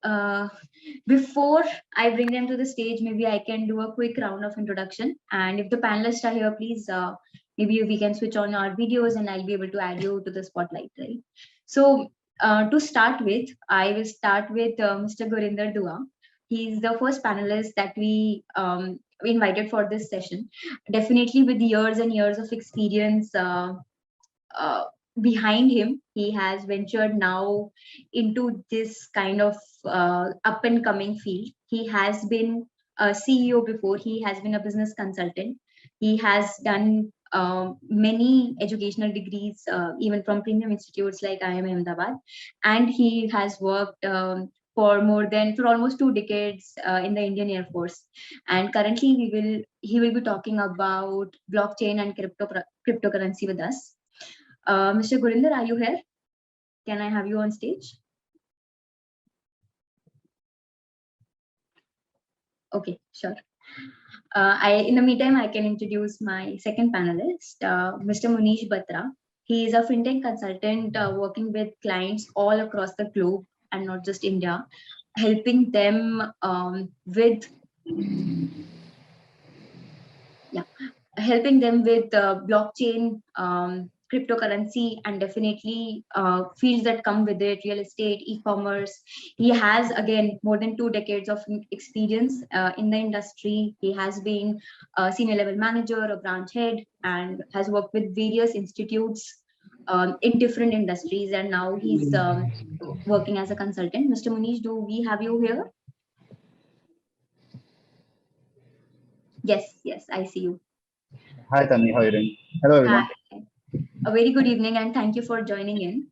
uh, before I bring them to the stage, maybe I can do a quick round of introduction. And if the panelists are here, please, maybe we can switch on our videos and I'll be able to add you to the spotlight, right? So to start with, I will start with Mr. Gurinder Dua. He's the first panelist that we invited for this session. Definitely with years and years of experience uh, behind him, he has ventured now into this kind of up and coming field. He has been a CEO before, he has been a business consultant, he has done many educational degrees, even from premium institutes like IIM Ahmedabad, and he has worked for almost 2 decades in the Indian Air Force. And currently, he will be talking about blockchain and cryptocurrency with us. Mr. Gurinder, are you here? Can I have you on stage? Okay, sure. In the meantime, I can introduce my second panelist, Mr. Munish Batra. He is a fintech consultant working with clients all across the globe and not just India, helping them with blockchain, cryptocurrency, and definitely fields that come with it, real estate, e-commerce. He has, again, more than 2 decades of experience in the industry. He has been a senior level manager, a branch head, and has worked with various institutes in different industries. And now he's working as a consultant. Mr. Munish, do we have you here? Yes, I see you. Hi, Tanvi. How are you doing? Hello, everyone. Hi. A very good evening, and thank you for joining in.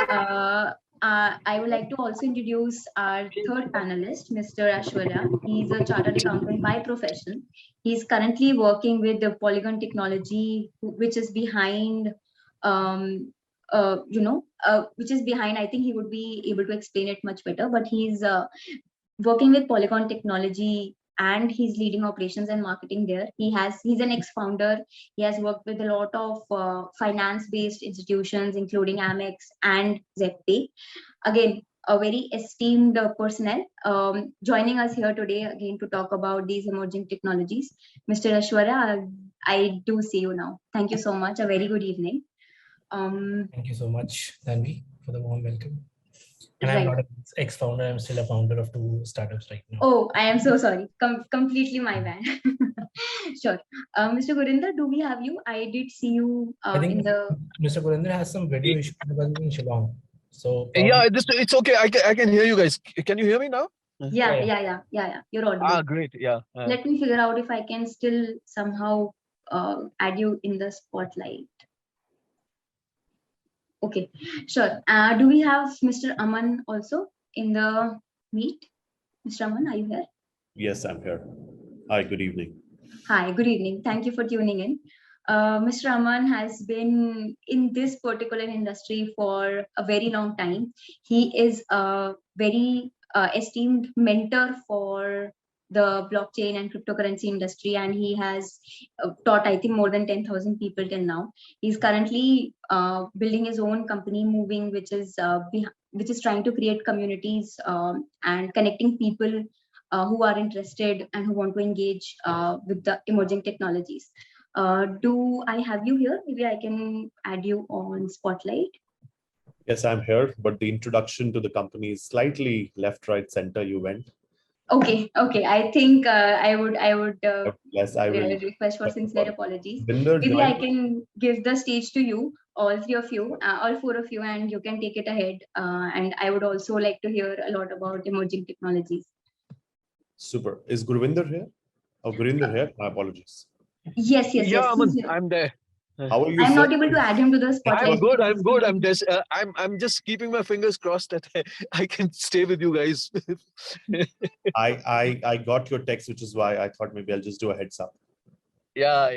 I would like to also introduce our third panelist, Mr. Aishwary. He's a chartered accountant by profession. He's currently working with the Polygon technology, which is behind, which is behind. I think he would be able to explain it much better. But he's working with Polygon technology, and he's leading operations and marketing there. He's an ex-founder. He has worked with a lot of finance-based institutions, including Amex and ZepPay. Again, a very esteemed personnel joining us here today again to talk about these emerging technologies. Mr. Aishwary, I do see you now. Thank you so much. A very good evening. Thank you so much, Tanvi, for the warm welcome. And right. I'm not an ex-founder, I'm still a founder of 2 startups right now. Oh, I am so sorry. Completely my bad. Sure. Mr. Gurinder, do we have you? I did see you I think in the... Mr. Gurinder has some video issue because he's in Shillong. So yeah, it's okay. I can hear you guys. Can you hear me now? Yeah. You're audible. Ah, great. Yeah. Let me figure out if I can still somehow add you in the spotlight. Okay, sure. Do we have Mr. Aman also in the meet? Mr. Aman, are you here? Yes, I'm here. Hi, good evening. Hi, good evening. Thank you for tuning in. Mr. Aman has been in this particular industry for a very long time. He is a very esteemed mentor for the blockchain and cryptocurrency industry, and he has taught, I think, more than 10,000 people till now. He's currently building his own company, Moving, which is trying to create communities and connecting people who are interested and who want to engage with the emerging technologies. Do I have you here? Maybe I can add you on Spotlight. Yes, I'm here, but the introduction to the company is slightly left, right, center. You went. Okay. I think I would. Yes, I will request for sincere apologies. Binder, Maybe I can give the stage to you, all 3 of you, all 4 of you, and you can take it ahead. And I would also like to hear a lot about emerging technologies. Super. Is Gurinder here? Oh, Gurinder here. My apologies. Yes. Yeah, I'm there. How are you? I'm sir? not able to add him to the spotlight. I'm good. I'm just keeping my fingers crossed that I can stay with you guys. I got your text, which is why I thought maybe I'll just do a heads up. Yeah.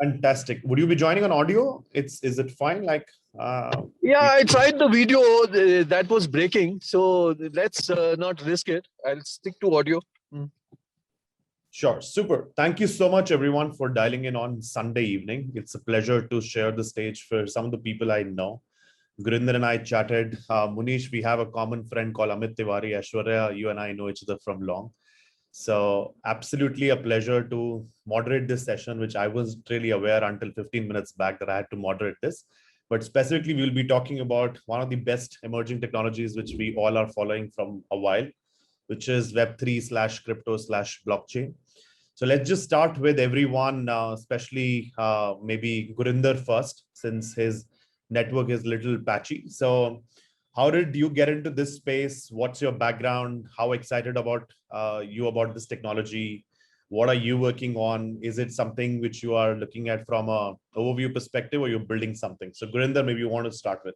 Fantastic. Would you be joining on audio? Is it fine? Like yeah, I tried the video that was breaking, so let's not risk it. I'll stick to audio. Sure. Super. Thank you so much, everyone, for dialing in on Sunday evening. It's a pleasure to share the stage for some of the people I know. Gurinder and I chatted. Munish, we have a common friend called Amit Tiwari. Aishwarya, you and I know each other from long. So absolutely a pleasure to moderate this session, which I wasn't really aware until 15 minutes back that I had to moderate this. But specifically, we'll be talking about one of the best emerging technologies, which we all are following from a while, which is Web3/crypto/blockchain. So let's just start with everyone, especially maybe Gurinder first, since his network is a little patchy. So how did you get into this space? What's your background? How excited about you about this technology? What are you working on? Is it something which you are looking at from a overview perspective, or you're building something? So Gurinder, maybe you want to start with.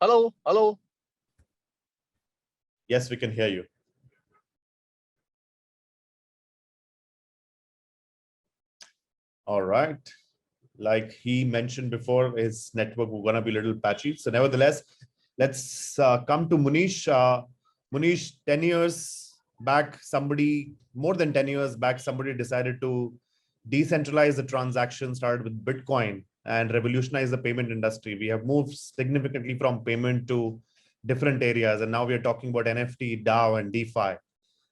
Hello, hello. Yes, we can hear you. All right. Like he mentioned before, his network was going to be a little patchy. So nevertheless, let's come to Munish. Munish, 10 years back, more than 10 years back, somebody decided to decentralize the transaction, started with Bitcoin and revolutionize the payment industry. We have moved significantly from payment to different areas. And now we are talking about NFT, DAO, and DeFi.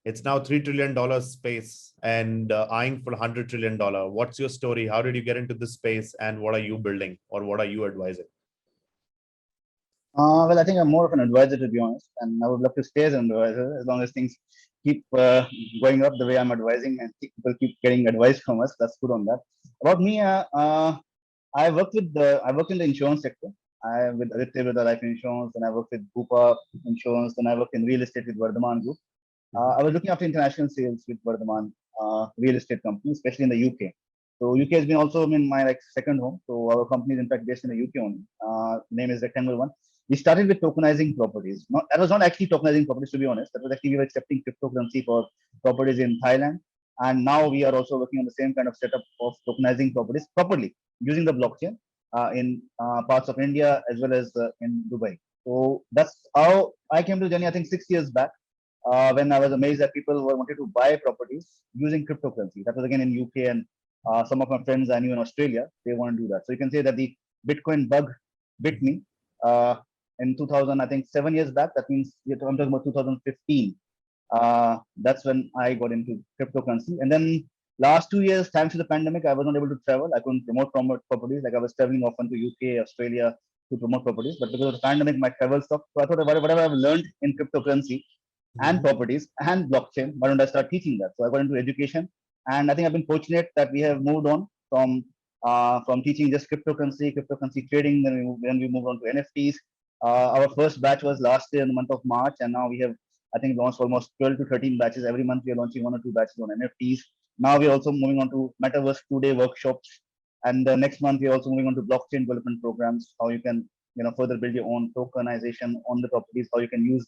It's now $3 trillion space and eyeing for $100 trillion. What's your story? How did you get into this space, and what are you building, or what are you advising? Well, I think I'm more of an advisor, to be honest, and I would love to stay as an advisor as long as things keep going up the way I'm advising, and people keep getting advice from us. That's good on that. About me, I work in the insurance sector. I with Aditya with the life insurance, and I work with Bupa Insurance, and I work in real estate with Vardhaman Group. I was looking after international sales with Vardhaman real estate company, especially in the UK. So UK has been also been my second home. So our company is in fact based in the UK only. Name is Rectangle One. We started with tokenizing properties. That was not actually tokenizing properties, to be honest. That was actually we were accepting cryptocurrency for properties in Thailand. And now we are also working on the same kind of setup of tokenizing properties properly using the blockchain in parts of India as well as in Dubai. So that's how I came to the journey, I think 6 years back. When I was amazed that people were wanted to buy properties using cryptocurrency. That was again in UK, and some of my friends I knew in Australia, they want to do that. So you can say that the Bitcoin bug bit me in 2000, I think 7 years back. That means I'm talking about 2015. That's when I got into cryptocurrency. And then last 2 years, thanks to the pandemic, I was not able to travel. I couldn't promote properties. Like I was traveling often to UK, Australia to promote properties. But because of the pandemic, my travel stopped. So I thought whatever I've learned in cryptocurrency and properties and blockchain, why don't I start teaching that? So I got into education, and I think I've been fortunate that we have moved on from teaching just cryptocurrency trading. Then we moved on to NFTs. Our first batch was last year in the month of March, and now we have, I think, launched almost 12 to 13 batches. Every month we are launching 1 or 2 batches on NFTs. Now we're also moving on to Metaverse 2-day workshops, and next month we're also moving on to blockchain development programs. How you can further build your own tokenization on the properties. How you can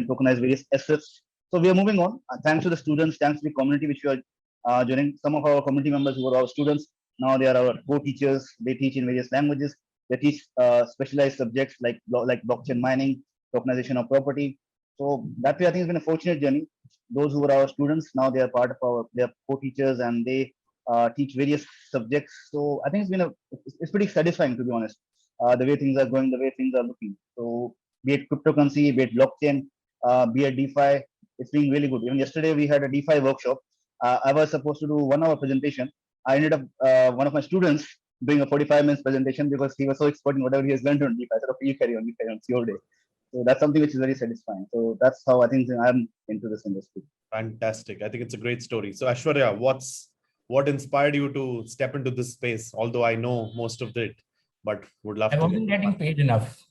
tokenize various assets. So we are moving on. Thanks to the students, thanks to the community which we are joining. Some of our community members who were our students, now they are our co-teachers. They teach in various languages. They teach specialized subjects like blockchain mining, tokenization of property. So that way, I think it's been a fortunate journey. Those who were our students, now they are part of they are co-teachers, and they teach various subjects. So I think it's pretty satisfying, to be honest, the way things are going, the way things are looking. So be it cryptocurrency, be it blockchain, be it DeFi, it's been really good. Even yesterday we had a DeFi workshop. I was supposed to do 1 hour presentation. I ended up one of my students doing a 45 minutes presentation because he was so expert in whatever he has learned on DeFi. I said, okay, you carry on, it's your day. So that's something which is very satisfying. So that's how I think I'm into this industry. Fantastic. I think it's a great story. So Aishwarya, what inspired you to step into this space? Although I know most of it, but would love to. I wasn't getting paid enough.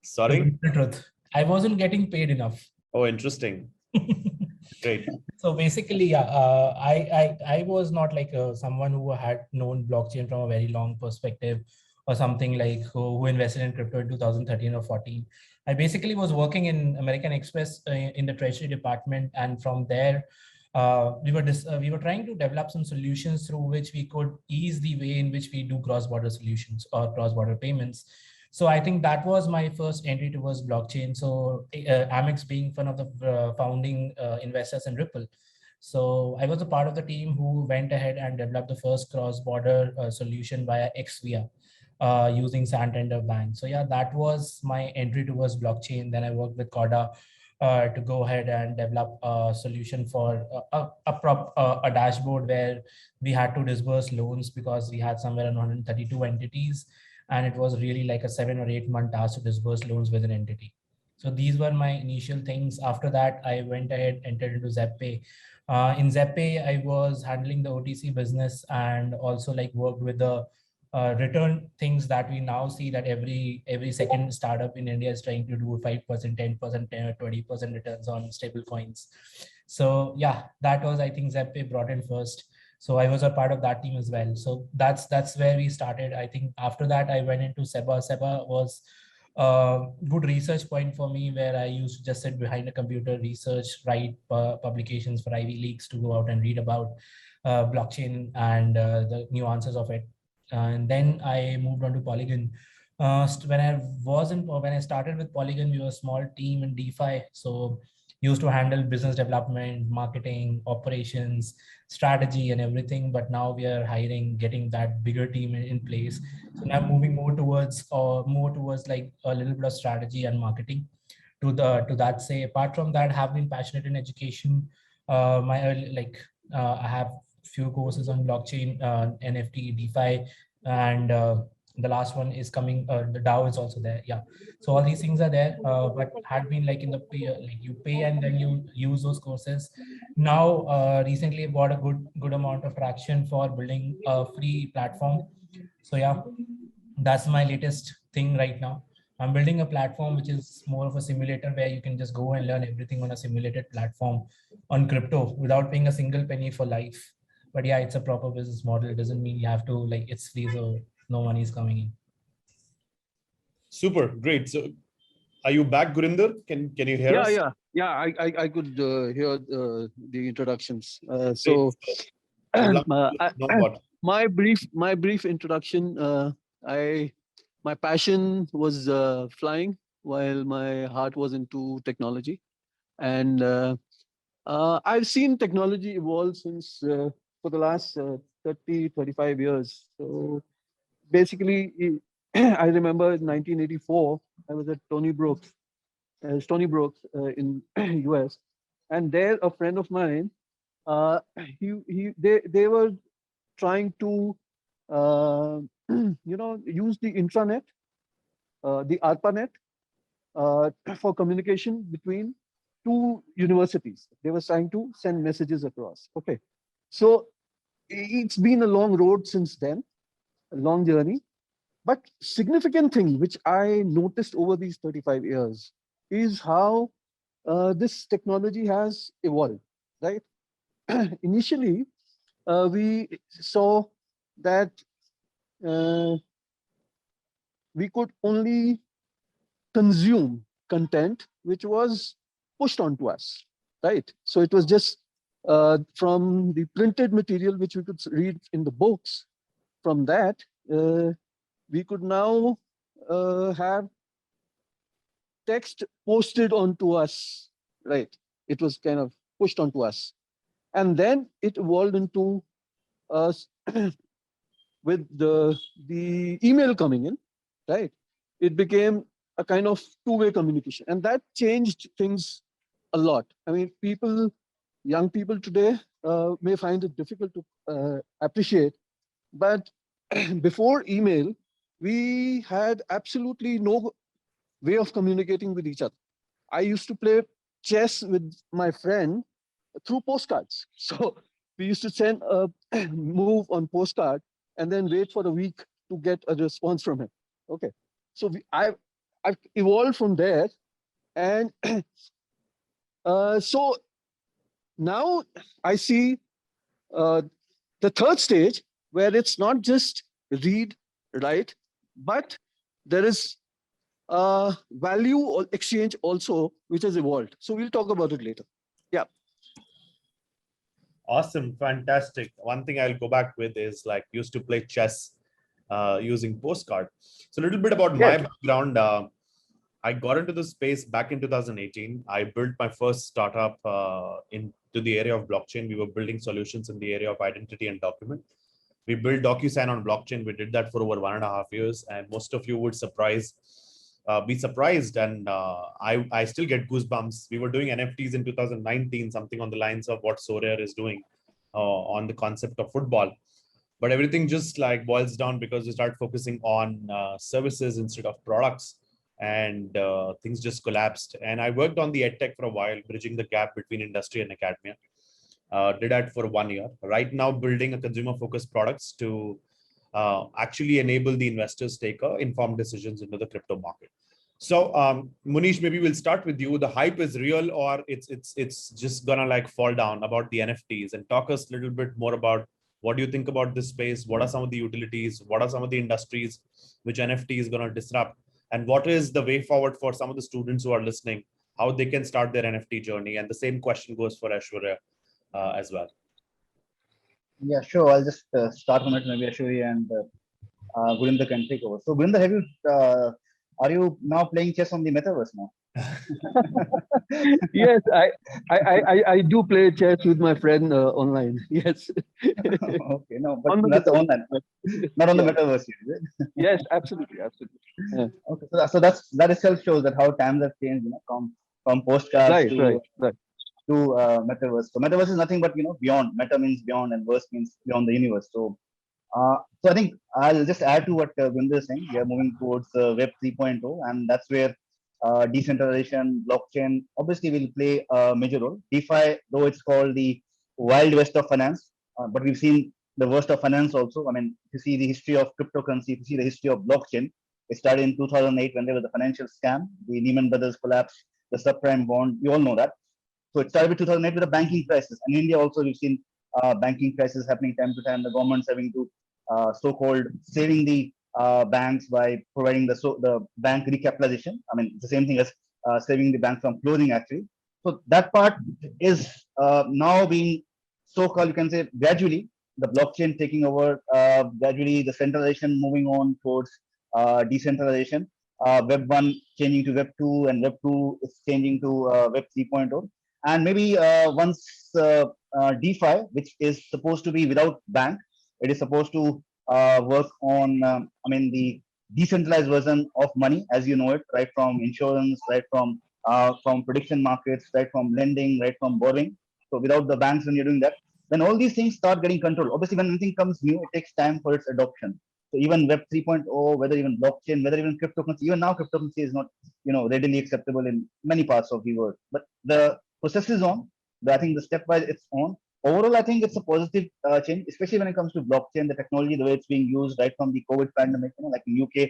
Sorry? The truth. I wasn't getting paid enough. Oh, interesting. Great. So basically, yeah, I was not like someone who had known blockchain from a very long perspective, or something like who invested in crypto in 2013 or 14. I basically was working in American Express in the treasury department, and from there, we were trying to develop some solutions through which we could ease the way in which we do cross-border solutions or cross-border payments. So I think that was my first entry towards blockchain. So Amex being one of the founding investors in Ripple. So I was a part of the team who went ahead and developed the first cross-border solution via XVIA using Santander Bank. So yeah, that was my entry towards blockchain. Then I worked with Corda to go ahead and develop a solution for a dashboard where we had to disburse loans because we had somewhere around 132 entities, and it was really like a 7 or 8 month task to disburse loans with an entity. So these were my initial things. After that, I went ahead, entered into ZepPay. In ZepPay, I was handling the OTC business and also like worked with the return things that we now see that every second startup in India is trying to do 5%, 10%, 20% returns on stable coins. So yeah, that was, I think, ZepPay brought in first. So I was a part of that team as well. So that's where we started. I think after that, I went into Seba. Seba was a good research point for me, where I used to just sit behind a computer, research, write publications for Ivy Leagues to go out and read about blockchain and the nuances of it. And then I moved on to Polygon. When I started with Polygon, we were a small team in DeFi. So used to handle business development, marketing, operations, strategy, and everything. But now we are hiring, getting that bigger team in place. So now moving more towards like a little bit of strategy and marketing. To that, say, apart from that, have been passionate in education. My early, like I have few courses on blockchain, NFT, DeFi, and the last one is coming. The DAO is also there. Yeah. So all these things are there, but had been like in the pay, like you pay and then you use those courses. Now, recently got a good amount of traction for building a free platform. So yeah, that's my latest thing right now. I'm building a platform which is more of a simulator where you can just go and learn everything on a simulated platform on crypto without paying a single penny for life. But yeah, it's a proper business model. It doesn't mean you have to, like, it's free, so no money is coming in. Super, great. So are you back, Gurinder? Can you hear us? I could hear the introductions. Would love to know about My brief introduction. My passion was flying, while my heart was into technology, and I've seen technology evolve since for the last 35 years. So basically, I remember in 1984, I was at Stony Brook in US, and there a friend of mine, they were trying to use the intranet, the ARPANET, for communication between two universities. They were trying to send messages across. Okay, so it's been a long road since then, a long journey. But significant thing which I noticed over these 35 years is how this technology has evolved, right? Initially, we saw that we could only consume content which was pushed onto us, right? So it was just from the printed material which we could read in the books. From that, we could now have text posted onto us, right? It was kind of pushed onto us. And then it evolved into us with the email coming in, right? It became a kind of two-way communication. And that changed things a lot. I mean, young people today may find it difficult to appreciate, but before email, we had absolutely no way of communicating with each other. I used to play chess with my friend through postcards. So we used to send a move on postcard and then wait for a week to get a response from him. Okay, so I've evolved from there, and so now I see the third stage, where it's not just read, write, but there is value or exchange also, which has evolved. So we'll talk about it later. Yeah. Awesome, fantastic. One thing I'll go back with is, like, used to play chess using postcard. So a little bit about my background. I got into the space back in 2018. I built my first startup into the area of blockchain. We were building solutions in the area of identity and document. We built DocuSign on blockchain. We did that for over 1.5 years, and most of you would be surprised. And I still get goosebumps. We were doing NFTs in 2019, something on the lines of what Sorare is doing on the concept of football. But everything just like boils down because we start focusing on services instead of products, and things just collapsed. And I worked on the edtech for a while, bridging the gap between industry and academia. Did that for 1 year. Right now, building a consumer-focused products to actually enable the investors take informed decisions into the crypto market. So, Munish, maybe we'll start with you. The hype is real, or it's just gonna like fall down about the NFTs, and talk us a little bit more about what do you think about this space? What are some of the utilities? What are some of the industries which NFT is gonna disrupt? And what is the way forward for some of the students who are listening, how they can start their NFT journey? And the same question goes for Aishwarya as well. Yeah, sure. I'll just start from it. Maybe Aishwary and Gurinder can take over. So, Gurinder, are you now playing chess on the metaverse now? Yes, I do play chess with my friend online. Yes. Okay, no, but On the that's metaverse. online, not on the Yeah. metaverse, is it? Yes, absolutely. Yeah. Okay, so that itself shows that how times have changed, from postcards Right. to metaverse. So metaverse is nothing but beyond. Meta means beyond, and verse means beyond the universe. So I think I'll just add to what Gurinder is saying. We are moving towards Web 3.0, and that's where decentralization, blockchain obviously will play a major role. DeFi, though it's called the wild west of finance, but we've seen the worst of finance also. I mean, if you see the history of cryptocurrency, if you see the history of blockchain, it started in 2008 when there was a financial scam, the Lehman Brothers collapse, the subprime bond. You all know that. So it started with 2008 with a banking crisis. And in India also, we've seen banking crisis happening time to time. The government's having to so-called saving the banks by providing the bank recapitalization. I mean, it's the same thing as saving the bank from closing actually. So that part is now being so-called, you can say, gradually the blockchain taking over, gradually the centralization moving on towards decentralization. Web 1 changing to Web 2, and Web 2 is changing to Web 3.0. And maybe once DeFi, which is supposed to be without bank, it is supposed to work on, the decentralized version of money, as you know it, right from insurance, right from prediction markets, right from lending, right from borrowing. So without the banks, when you're doing that, when all these things start getting controlled, obviously when anything comes new, it takes time for its adoption. So even Web 3.0, whether even blockchain, whether even cryptocurrency, even now cryptocurrency is not, readily acceptable in many parts of the world. But the process is on. I think the stepwise it's on. Overall, I think it's a positive change, especially when it comes to blockchain, the technology, the way it's being used right from the COVID pandemic. Like in UK,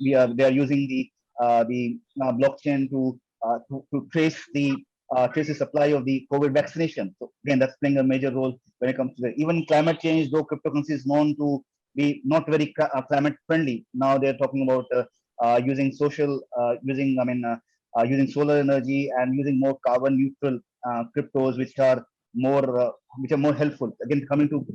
they are using the blockchain to trace the supply of the COVID vaccination. So again, that's playing a major role when it comes to even climate change. Though cryptocurrency is known to be not very climate friendly, now they're talking about using using solar energy and using more carbon neutral cryptos, which are more helpful. Again, coming to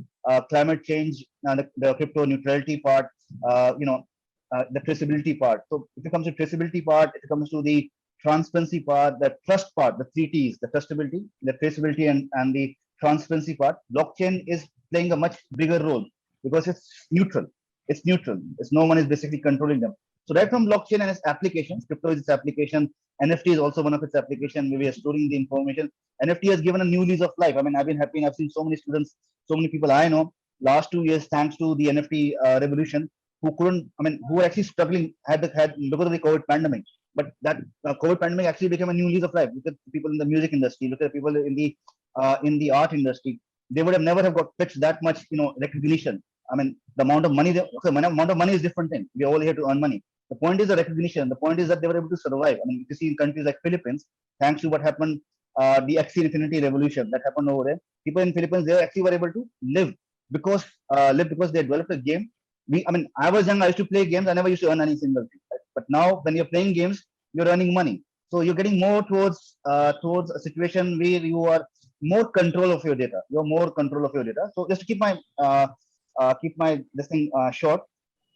climate change, the crypto neutrality part, the traceability part. So if it comes to traceability part, if it comes to the transparency part, the trust part, the three T's, the trustability, the traceability, and the transparency part, blockchain is playing a much bigger role because it's neutral. It's neutral. No one is basically controlling them. So right from blockchain and its applications, crypto is its application. NFT is also one of its applications. Maybe storing the information. NFT has given a new lease of life. I mean, I've been happy. I've seen so many students, so many people I know, last 2 years, thanks to the NFT revolution, who were actually struggling had because of the COVID pandemic. But that COVID pandemic actually became a new lease of life. Look at people in the music industry. Look at people in the art industry. They would have never have got pitched that much, recognition. I mean, the amount of money, amount of money is different thing. We are all here to earn money. The point is the recognition. The point is that they were able to survive. I mean, if you see in countries like Philippines, thanks to what happened, the Axie Infinity revolution that happened over there, people in Philippines, they actually were able to live because they developed a game. I was young, I used to play games. I never used to earn any single thing. Right? But now when you're playing games, you're earning money. So you're getting more towards a situation where you are more control of your data. You're more control of your data. So just to keep my this thing short,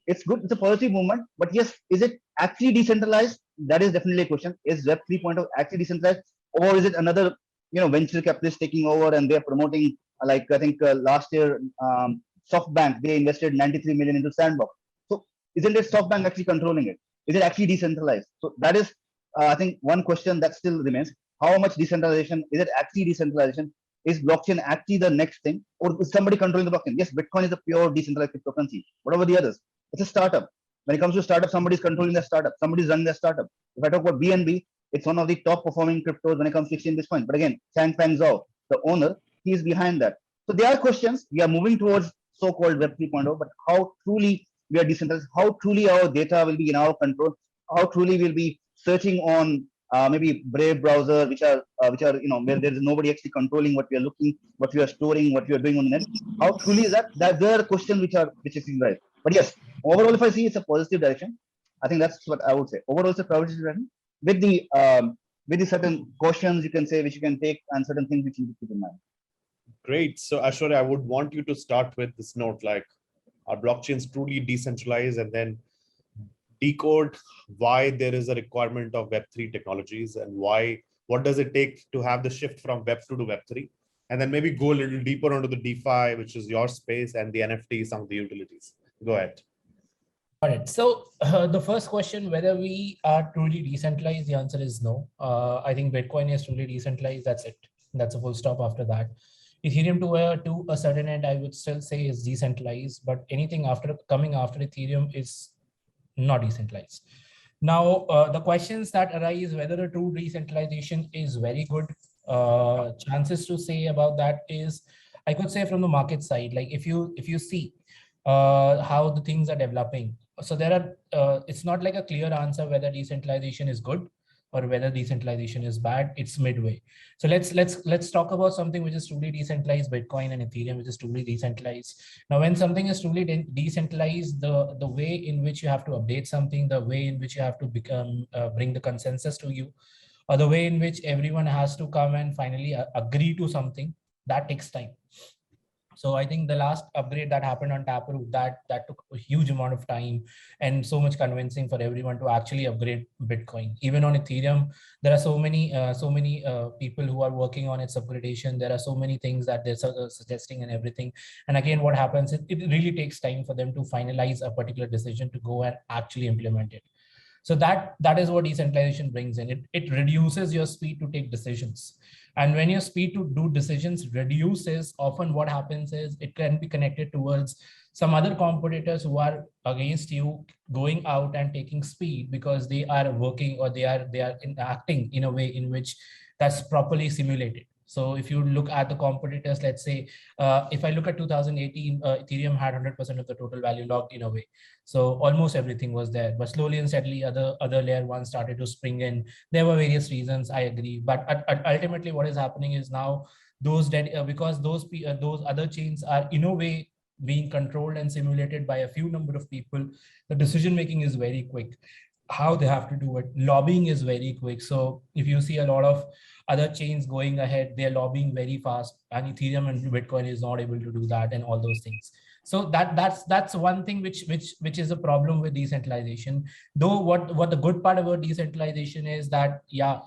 it's good. It's a positive movement. But yes, is it actually decentralized? that is definitely a question. Is Web 3.0 actually decentralized, or is it another, venture capitalist taking over and they're promoting, like I think last year, SoftBank, they invested 93 million into Sandbox. So isn't it SoftBank actually controlling it? Is it actually decentralized? So that is, I think, one question that still remains. How much decentralization? Is it actually decentralization? Is blockchain actually the next thing, or is somebody controlling the blockchain? Yes, Bitcoin is a pure decentralized cryptocurrency. Whatever the others, it's a startup. When it comes to startup, somebody's controlling the startup. Somebody's running the startup. If I talk about BNB, it's one of the top performing cryptos when it comes to exchange Bitcoin. But again, Changpeng Zhao, the owner, he is behind that. So there are questions. We are moving towards so-called Web 3.0, but how truly we are decentralized, how truly our data will be in our control, how truly we'll be searching on maybe Brave browser, which are where there is nobody actually controlling what we are looking, what we are storing, what we are doing on the net. How truly is that? That there are questions which is right. But yes, overall, if I see it's a positive direction, I think that's what I would say. Overall, it's a positive direction with the certain cautions you can say, which you can take, and certain things which you need to keep in mind. Great. So Aishwary, I would want you to start with this note, like, our blockchain is truly decentralized, and then decode why there is a requirement of Web3 technologies and what does it take to have the shift from Web2 to Web3, and then maybe go a little deeper onto the DeFi, which is your space, and the NFT, some of the utilities. Go ahead. All right. So the first question, whether we are truly decentralized, the answer is no. I think Bitcoin is truly decentralized. That's it. That's a full stop after that. Ethereum to a certain end, I would still say is decentralized, but anything coming after Ethereum is not decentralized. Now, the questions that arise, whether a true decentralization is very good, chances to say about that is, I could say from the market side, like if you see how the things are developing. So there are, it's not like a clear answer whether decentralization is good or whether decentralization is bad. It's midway. So let's talk about something which is truly decentralized, Bitcoin and Ethereum, which is truly decentralized. Now, when something is truly decentralized, the way in which you have to update something, the way in which you have to bring the consensus to you, or the way in which everyone has to come and finally agree to something, that takes time. So I think the last upgrade that happened on Taproot, that took a huge amount of time and so much convincing for everyone to actually upgrade Bitcoin. Even on Ethereum, there are so many people who are working on its upgradation. There are so many things that they're suggesting and everything. And again, what happens is it really takes time for them to finalize a particular decision to go and actually implement it. So that is what decentralization brings in. It reduces your speed to take decisions. And when your speed to do decisions reduces, often what happens is it can be connected towards some other competitors who are against you going out and taking speed because they are working or they are acting in a way in which that's properly simulated. So if you look at the competitors, let's say, if I look at 2018, Ethereum had 100% of the total value locked in a way. So almost everything was there, but slowly and steadily other layer ones started to spring in. There were various reasons, I agree, but ultimately what is happening is now those because those other chains are in a way being controlled and simulated by a few number of people, the decision making is very quick. How they have to do it, lobbying is very quick. So if you see a lot of other chains going ahead, they're lobbying very fast, and Ethereum and Bitcoin is not able to do that, and all those things. So that's one thing which is a problem with decentralization. Though what the good part about decentralization is that, yeah,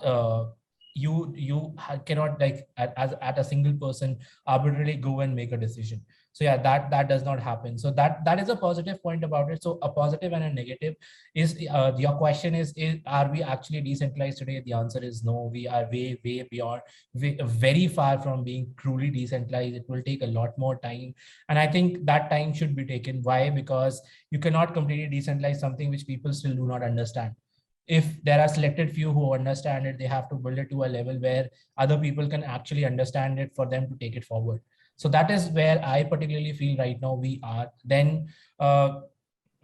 you cannot, like, at a single person arbitrarily go and make a decision. So yeah, that does not happen. So that is a positive point about it. So a positive and a negative is, your question is are we actually decentralized today? The answer is no. We are way beyond, very far from being truly decentralized. It will take a lot more time, and I think that time should be taken. Why? Because you cannot completely decentralize something which people still do not understand. If there are selected few who understand it, they have to build it to a level where other people can actually understand it for them to take it forward. So that is where I particularly feel right now we are. Then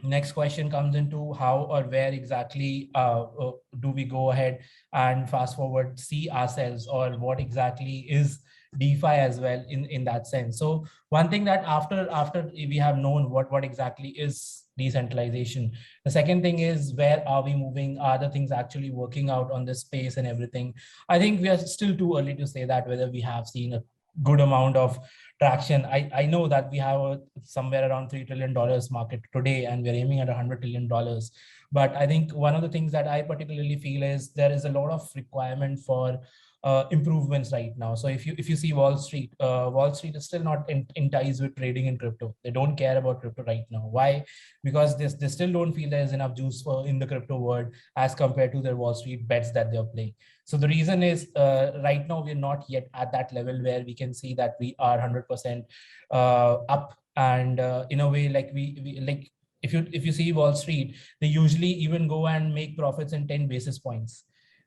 next question comes into how or where exactly do we go ahead and fast forward see ourselves, or what exactly is DeFi as well in that sense. So one thing that after we have known what exactly is decentralization, the second thing is, where are we moving? Are the things actually working out on this space and everything? I think we are still too early to say that whether we have seen a good amount of traction. I know that we have somewhere around $3 trillion market today, and we're aiming at $100 trillion. But I think one of the things that I particularly feel is there is a lot of requirement for improvements right now. So if you see Wall Street is still not in ties with trading in crypto. They don't care about crypto right now. Why? Because they still don't feel there's enough juice in the crypto world as compared to their Wall Street bets that they're playing. So the reason is right now we're not yet at that level where we can see that we are 100% up, and in a way, like we like if you see Wall Street, they usually even go and make profits in 10 basis points.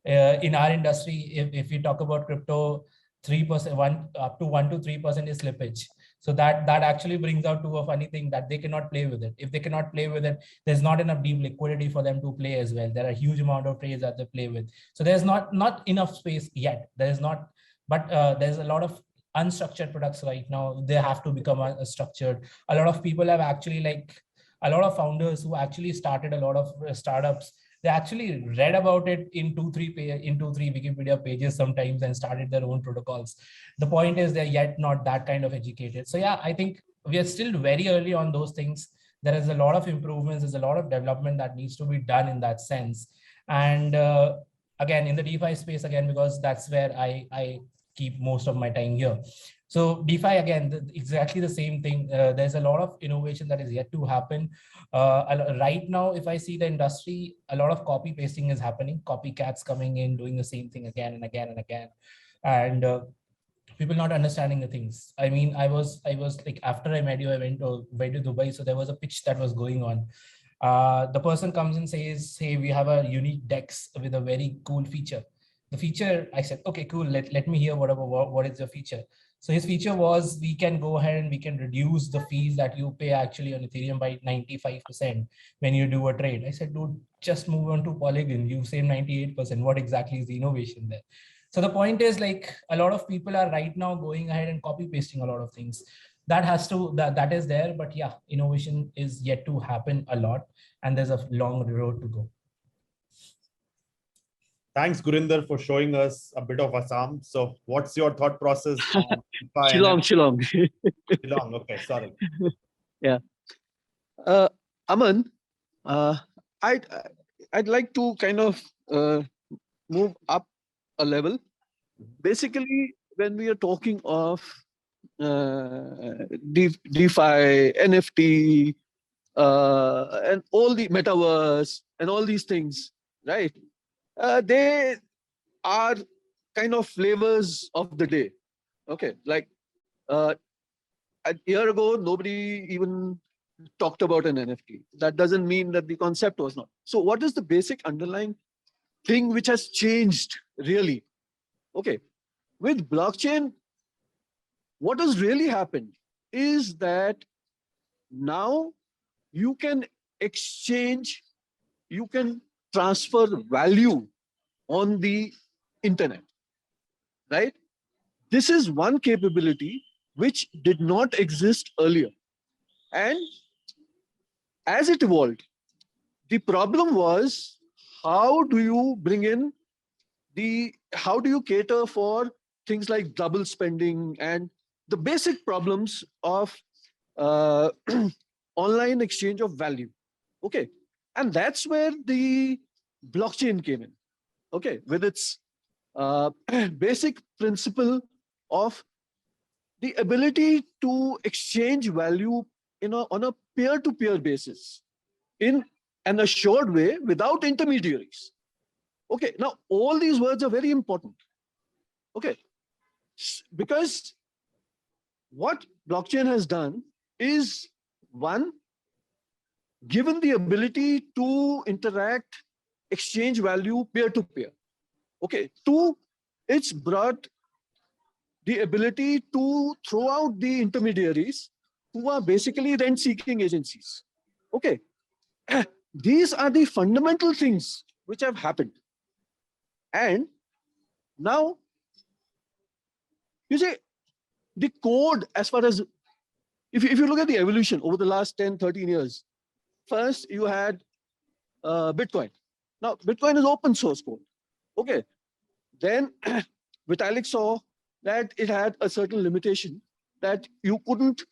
In our industry, if we talk about crypto, 3%, up to 1 to 3% is slippage. So that actually brings out to a funny thing that they cannot play with it. If they cannot play with it, there's not enough deep liquidity for them to play as well. There are a huge amount of trades that they play with. So there's not enough space yet. There's not, but there's a lot of unstructured products right now. They have to become structured. A lot of people have actually, like a lot of founders who actually started a lot of startups, they actually read about it in two, three Wikipedia pages sometimes and started their own protocols. The point is they're yet not that kind of educated. So yeah, I think we are still very early on those things. There is a lot of improvements. There's a lot of development that needs to be done in that sense. And again, in the DeFi space, again, because that's where I keep most of my time here. So DeFi, again, exactly the same thing. There's a lot of innovation that is yet to happen. Right now, if I see the industry, a lot of copy pasting is happening. Copycats coming in, doing the same thing again and again and again. And people not understanding the things. I mean, I was like, after I met you, I went to Dubai. So there was a pitch that was going on. The person comes and says, hey, we have a unique DEX with a very cool feature. The feature, I said, okay, cool. Let me hear what is your feature. So his feature was, we can go ahead and we can reduce the fees that you pay actually on Ethereum by 95% when you do a trade. I said, dude, just move on to Polygon. You save 98%. What exactly is the innovation there? So the point is, like, a lot of people are right now going ahead and copy pasting a lot of things. That is there, but yeah, innovation is yet to happen a lot, and there's a long road to go. Thanks, Gurinder, for showing us a bit of Assam. So what's your thought process on Shillong. Shillong, okay, sorry. Yeah. Aman, I'd like to kind of move up a level. Basically, when we are talking of DeFi, NFT, and all the Metaverse and all these things, right? They are kind of flavors of the day. Okay, like a year ago, nobody even talked about an NFT. That doesn't mean that the concept was not. So what is the basic underlying thing which has changed really? Okay, with blockchain, what has really happened is that now you can exchange, you can transfer value on the internet, right? This is one capability which did not exist earlier. And as it evolved, the problem was, how do you bring in how do you cater for things like double spending and the basic problems of online exchange of value? Okay. And that's where the blockchain came in. Okay. With its basic principle of the ability to exchange value on a peer-to-peer basis in an assured way without intermediaries. Okay, now all these words are very important. Okay, because what blockchain has done is, one, given the ability to interact, exchange value peer-to-peer. Okay, two, it's brought the ability to throw out the intermediaries who are basically rent-seeking agencies. Okay, these are the fundamental things which have happened. And now, you see, the code, as far as, if you look at the evolution over the last 10, 13 years, first you had Bitcoin. Now, Bitcoin is open source code. Okay. Then Vitalik saw that it had a certain limitation that you couldn't,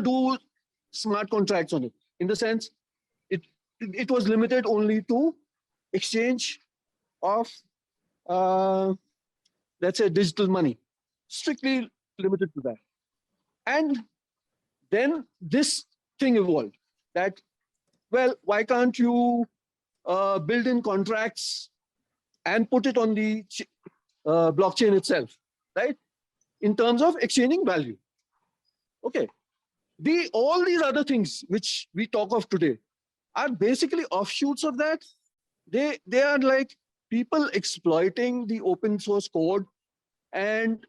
do smart contracts on it. In the sense, it was limited only to exchange of, let's say, digital money, strictly limited to that. And then this thing evolved that, well, why can't you build in contracts and put it on the blockchain itself, right? In terms of exchanging value. Okay. All these other things which we talk of today are basically offshoots of that. They are like people exploiting the open source code and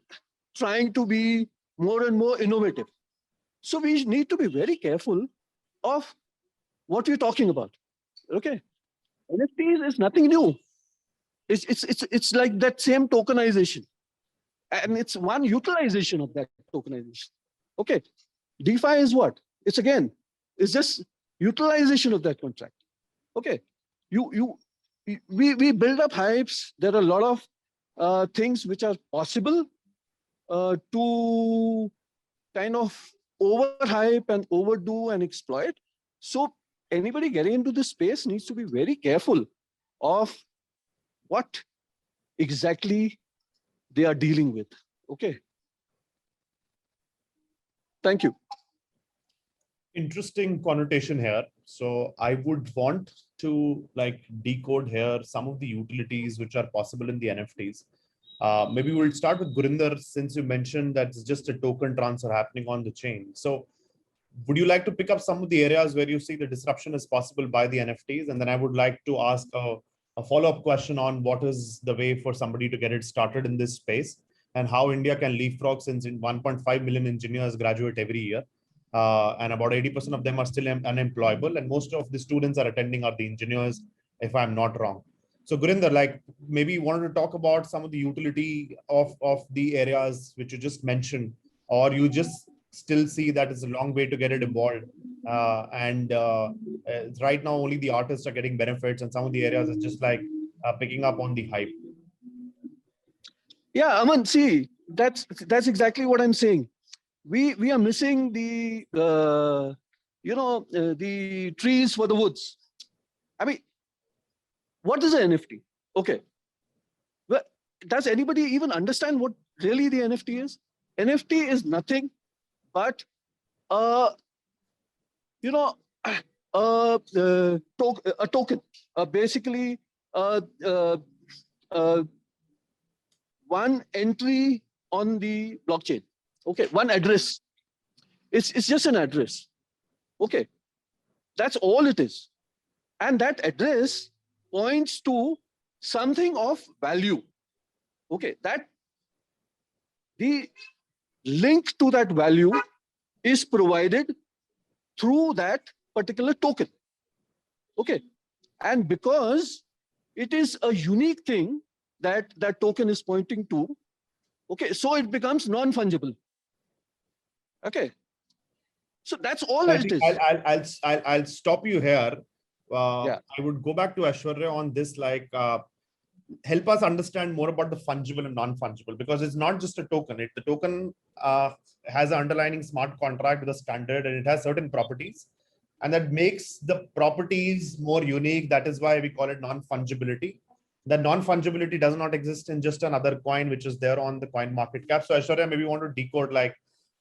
trying to be more and more innovative. So we need to be very careful of what we're talking about. Okay. NFTs is nothing new. It's like that same tokenization. And it's one utilization of that tokenization. Okay. DeFi is what? It's just utilization of that contract. Okay. We build up hypes. There are a lot of things which are possible to kind of overhype and overdo and exploit. So anybody getting into this space needs to be very careful of what exactly they are dealing with. Okay. Thank you. Interesting connotation here. So I would want to like decode here some of the utilities which are possible in the NFTs. Maybe we'll start with Gurinder, since you mentioned that it's just a token transfer happening on the chain. So would you like to pick up some of the areas where you see the disruption is possible by the NFTs? And then I would like to ask a follow-up question on what is the way for somebody to get it started in this space, and how India can leapfrog, since 1.5 million engineers graduate every year. And about 80% of them are still unemployable. And most of the students are attending are the engineers, if I'm not wrong. So Gurinder, like maybe you wanted to talk about some of the utility of the areas which you just mentioned, or you just still see that it's a long way to get it evolved. Right now, only the artists are getting benefits, and some of the areas is just like picking up on the hype. Yeah, Aman, see, that's exactly what I'm saying. We are missing the the trees for the woods. I mean, what is an NFT? Okay. Well, does anybody even understand what really the NFT is? NFT is nothing but a token, basically one entry on the blockchain. Okay, one address. It's just an address. Okay, that's all it is. And that address points to something of value. Okay, that the link to that value is provided through that particular token. Okay, and because it is a unique thing that that token is pointing to, okay, so it becomes non-fungible. Okay, so that's all it is. I'll stop you here. Yeah. I would go back to Aishwary on this, like help us understand more about the fungible and non-fungible, because it's not just a token. The token has an underlying smart contract with a standard, and it has certain properties, and that makes the properties more unique. That is why we call it non-fungibility. The non-fungibility does not exist in just another coin which is there on the coin market cap. So Aishwary, maybe you want to decode like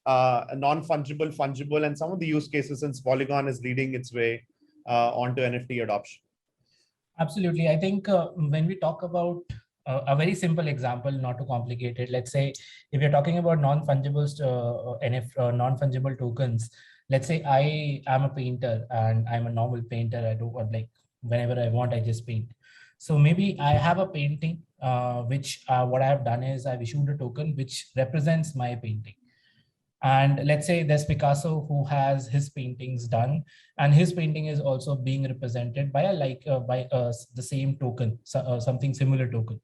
non-fungible, fungible, and some of the use cases, since Polygon is leading its way onto NFT adoption. Absolutely. I think when we talk about a very simple example, not too complicated, let's say if you're talking about non-fungible non-fungible tokens, let's say I am a painter and I'm a normal painter. I do like whenever I want, I just paint. So maybe I have a painting, which what I have done is I've issued a token which represents my painting. And let's say there's Picasso who has his paintings done, and his painting is also being represented by the same token, something similar token.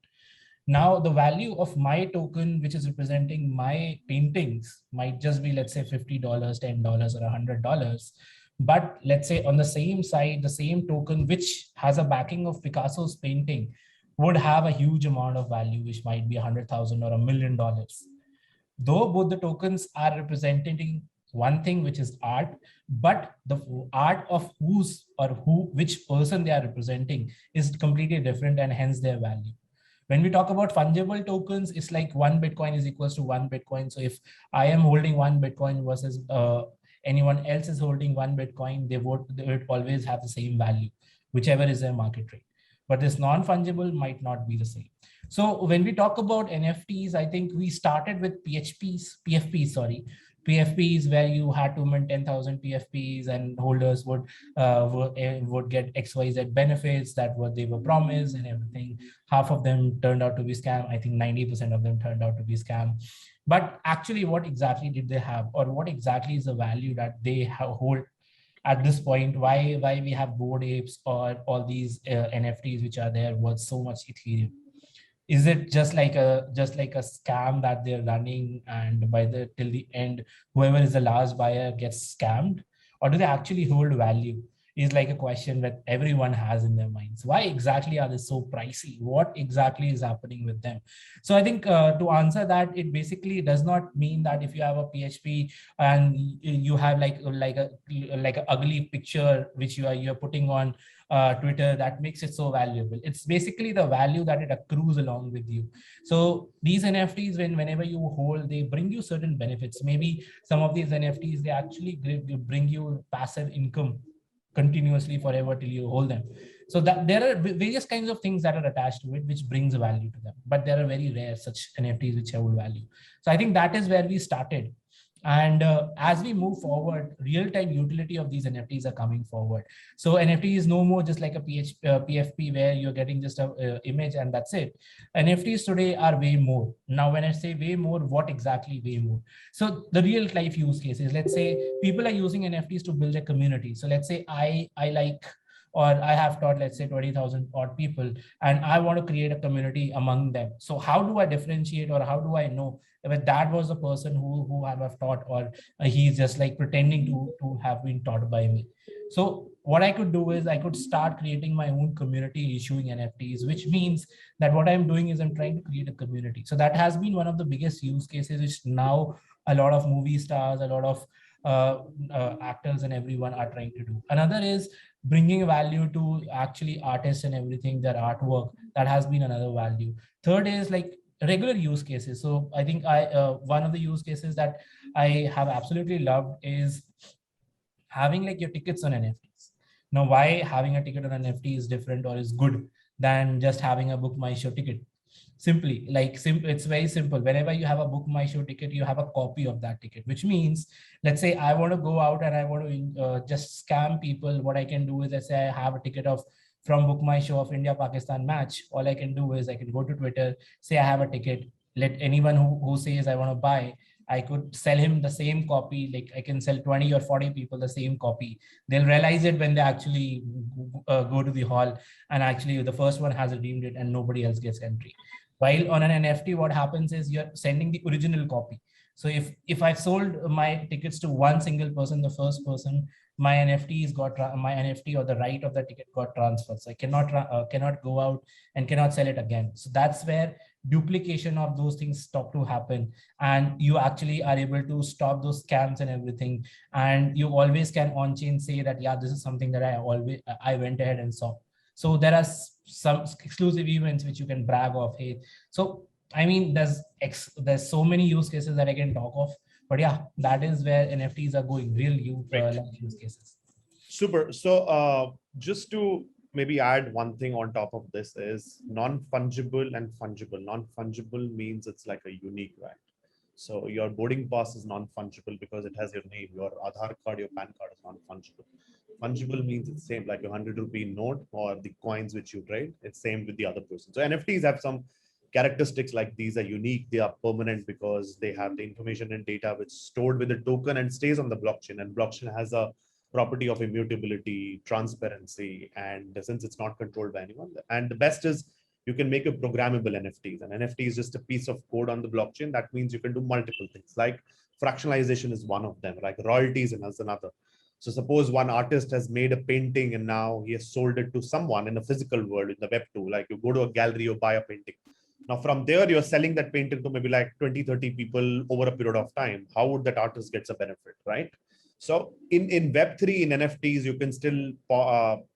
Now the value of my token, which is representing my paintings, might just be, let's say, $50, $10, or $100. But let's say on the same side, the same token, which has a backing of Picasso's painting, would have a huge amount of value, which might be 100,000 or $1 million. Though both the tokens are representing one thing, which is art, but the art of which person they are representing is completely different, and hence their value. When we talk about fungible tokens, it's like 1 Bitcoin is equals to 1 Bitcoin. So if I am holding 1 Bitcoin versus anyone else is holding 1 Bitcoin, they would always have the same value, whichever is their market rate. But this non-fungible might not be the same. So when we talk about NFTs, I think we started with PFPs, where you had to mint 10,000 PFPs, and holders would get XYZ benefits that what they were promised and everything. Half of them turned out to be scam. I think 90% of them turned out to be scam. But actually, what exactly did they have, or what exactly is the value that they hold at this point? Why we have Bored Apes or all these NFTs which are there worth so much Ethereum? Is it just like a scam that they're running, and till the end, whoever is the last buyer gets scammed? Or do they actually hold value? Is like a question that everyone has in their minds. Why exactly are they so pricey? What exactly is happening with them? So I think to answer that, it basically does not mean that if you have a PHP and you have like a ugly picture which you're putting on Twitter, that makes it so valuable. It's basically the value that it accrues along with you. So these NFTs, whenever you hold, they bring you certain benefits. Maybe some of these NFTs, they actually bring you passive income continuously forever till you hold them. So that there are various kinds of things that are attached to it, which brings value to them. But there are very rare such NFTs which hold value. So I think that is where we started. And as we move forward, real-time utility of these NFTs are coming forward. So NFT is no more just like a PFP where you're getting just a image and that's it. NFTs today are way more. Now, when I say way more, what exactly way more? So the real life use cases, let's say people are using NFTs to build a community. So let's say I like, or I have taught, let's say 20,000 odd people, and I want to create a community among them. So how do I differentiate, or how do I know if that was the person who I have taught, or he's just like pretending to have been taught by me? So what I could do is I could start creating my own community issuing NFTs, which means that what I'm doing is I'm trying to create a community. So that has been one of the biggest use cases, which now a lot of movie stars, a lot of actors and everyone are trying to do. Another is bringing value to actually artists and everything, their artwork. That has been another value. Third is like regular use cases. So I think one of the use cases that I have absolutely loved is having like your tickets on NFTs. Now, why having a ticket on NFT is different or is good than just having a Book My Show ticket? Simply, it's very simple. Whenever you have a Book My Show ticket, you have a copy of that ticket, which means, let's say I want to go out and I want to just scam people. What I can do is, let's say I have a ticket from Book My Show of India-Pakistan match. All I can do is I can go to Twitter, say I have a ticket, let anyone who says I want to buy, I could sell him the same copy. Like I can sell 20 or 40 people the same copy. They'll realize it when they actually go to the hall, and actually the first one has redeemed it and nobody else gets entry. While on an NFT, what happens is you're sending the original copy. So if I sold my tickets to one single person, the first person, my NFT or the right of the ticket got transferred. So I cannot go out and cannot sell it again. So that's where duplication of those things stop to happen, and you actually are able to stop those scams and everything. And you always can on chain say that, yeah, this is something that I went ahead and saw. So there are some exclusive events which you can brag of. Hey, so I mean, there's so many use cases that I can talk of, but yeah, that is where NFTs are going, real use cases. Super. So just to maybe add one thing on top of this is non-fungible and fungible. Non-fungible means it's like a unique, right? So your boarding pass is non-fungible because it has your name. Your Aadhaar card, your PAN card is non-fungible. Fungible means it's same, like your 100 rupee note or the coins which you trade. It's same with the other person. So NFTs have some characteristics like these are unique. They are permanent because they have the information and data which is stored with the token and stays on the blockchain. And blockchain has a property of immutability, transparency, and since it's not controlled by anyone. And the best is you can make a programmable NFTs. An NFT is just a piece of code on the blockchain. That means you can do multiple things, like fractionalization is one of them, like royalties and as another. So suppose one artist has made a painting and now he has sold it to someone in the physical world, in the Web2, like you go to a gallery, you buy a painting. Now from there, you're selling that painting to maybe like 20, 30 people over a period of time. How would that artist get a benefit, right? So in Web3, in NFTs, you can still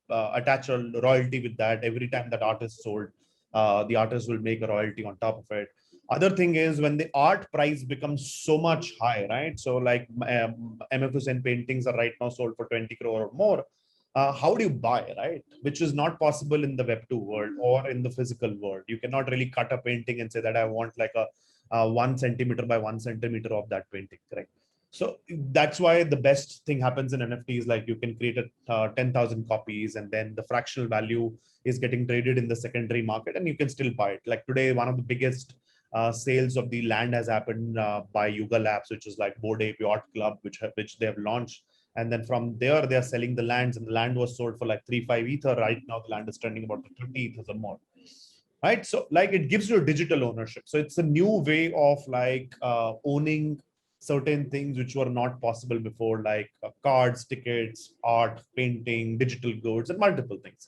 attach a royalty with that. Every time that artist sold, the artist will make a royalty on top of it. Other thing is when the art price becomes so much high, right? So like MFSN paintings are right now sold for 20 crore or more. How do you buy, right? Which is not possible in the Web2 world or in the physical world. You cannot really cut a painting and say that I want like a 1 centimeter by 1 centimeter of that painting, correct? So that's why the best thing happens in NFTs, like you can create a 10,000 copies and then the fractional value is getting traded in the secondary market and you can still buy it. Like today, one of the biggest sales of the land has happened by Yuga Labs, which is like Board Ape Yacht Club, which they have launched. And then from there, they're selling the lands and the land was sold for like 3-5 ether. Right now, the land is trending about 30 ethers or more. Right. So like it gives you a digital ownership. So it's a new way of like owning certain things which were not possible before, like cards, tickets, art, painting, digital goods, and multiple things.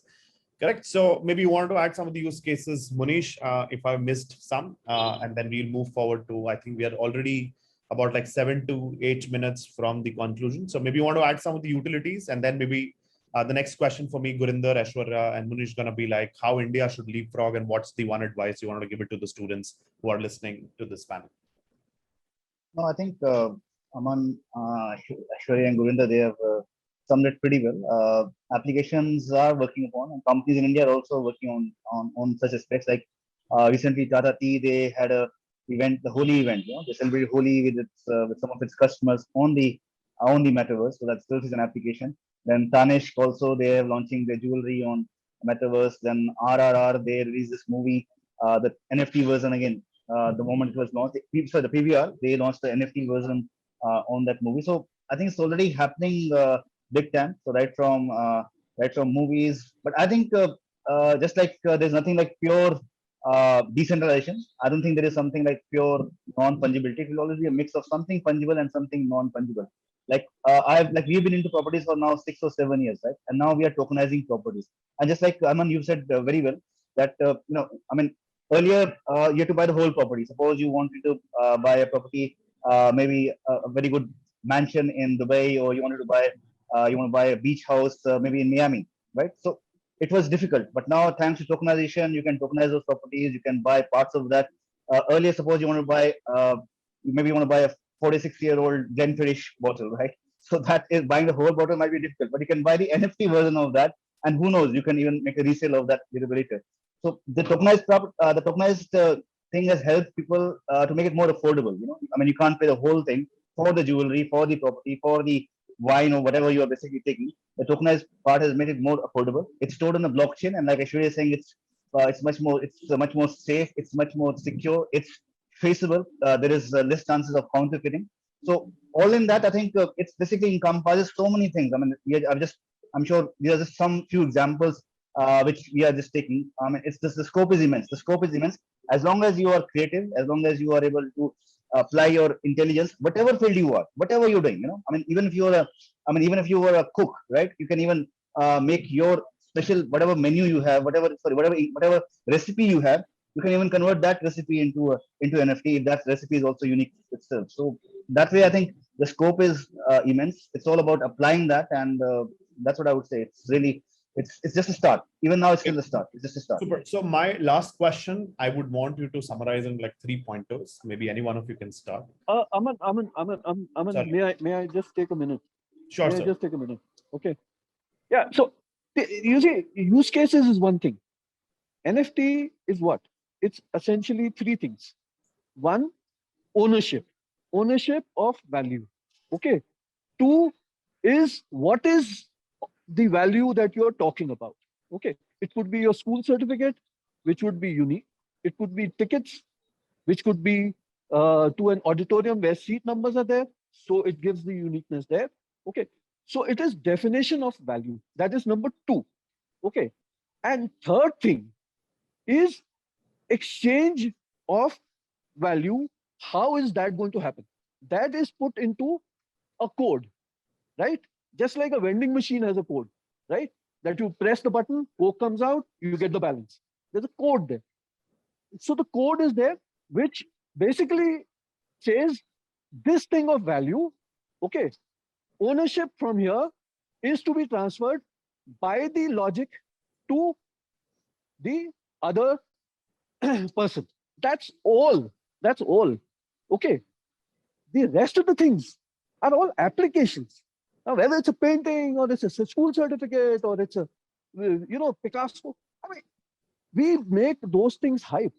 Correct. So maybe you want to add some of the use cases, Munish, if I missed some, and then we'll move forward to, I think we are already about like 7 to 8 minutes from the conclusion. So maybe you want to add some of the utilities, and then maybe the next question for me, Gurinder, Aishwarya, and Munish going to be like how India should leapfrog and what's the one advice you want to give it to the students who are listening to this panel. No, I think Aman, Aishwary and Gurinder, they have summed it pretty well. Applications are working upon, and companies in India are also working on such aspects. Like recently, Tata Tea, they had a event, the Holi event. You know, they celebrated Holi with some of its customers on the Metaverse. So that still is an application. Then Tanishq also, they are launching their jewelry on Metaverse. Then RRR, they released this movie, the NFT version again. The moment it was launched, the PVR, they launched the NFT version on that movie. So I think it's already happening big time. So right from movies, but I think just like there's nothing like pure decentralization. I don't think there is something like pure non-fungibility. It will always be a mix of something fungible and something non-fungible. Like we've been into properties for now 6 or 7 years, right? And now we are tokenizing properties. And just like Aman, you said very well that earlier you had to buy the whole property. Suppose you wanted to buy a property, maybe a very good mansion in Dubai, or you want to buy a beach house, maybe in Miami, right? So it was difficult, but now thanks to tokenization, you can tokenize those properties. You can buy parts of that. Earlier, suppose you want to buy, maybe you want to buy a 46-year-old Glenfiddich bottle, right? So that is buying the whole bottle might be difficult, but you can buy the NFT version of that, and who knows, you can even make a resale of that later. So the tokenized thing has helped people to make it more affordable. You know, I mean, you can't pay the whole thing for the jewelry, for the property, for the wine, or whatever you are basically taking. The tokenized part has made it more affordable. It's stored on the blockchain, and like Aishwary is saying, it's much more safe. It's much more secure. It's traceable. There is less chances of counterfeiting. So all in that, I think it's basically encompasses so many things. I mean, I'm sure these are just some few examples which we are just taking. I mean, it's just the scope is immense. The scope is immense. As long as you are creative, as long as you are able to apply your intelligence, whatever field you are, whatever you're doing, you know, I mean, even if you were a cook, right, you can even make your special, whatever menu you have, whatever recipe you have, you can even convert that recipe into NFT if that recipe is also unique itself. So that way, I think the scope is immense. It's all about applying that, and that's what I would say. It's just a start. Even now, it's still a start. It's just a start. Super. So my last question, I would want you to summarize in like 3 pointers. Maybe any one of you can start. Aman, may I just take a minute? Sure, may sir. I just take a minute? Okay. Yeah. So you see, use cases is one thing. NFT is what? It's essentially 3 things. 1, ownership of value. Okay. 2 is what is the value that you're talking about. Okay. It could be your school certificate, which would be unique. It could be tickets, which could be to an auditorium where seat numbers are there. So it gives the uniqueness there. Okay. So it is definition of value. That is number 2. Okay. And third thing is exchange of value. How is that going to happen? That is put into a code, right? Just like a vending machine has a code, right? That you press the button, Coke comes out, you get the balance. There's a code there. So the code is there, which basically says this thing of value, okay, ownership from here is to be transferred by the logic to the other person. That's all. That's all. Okay. The rest of the things are all applications. Now, whether it's a painting or it's a school certificate or it's a, Picasso. I mean, we make those things hype.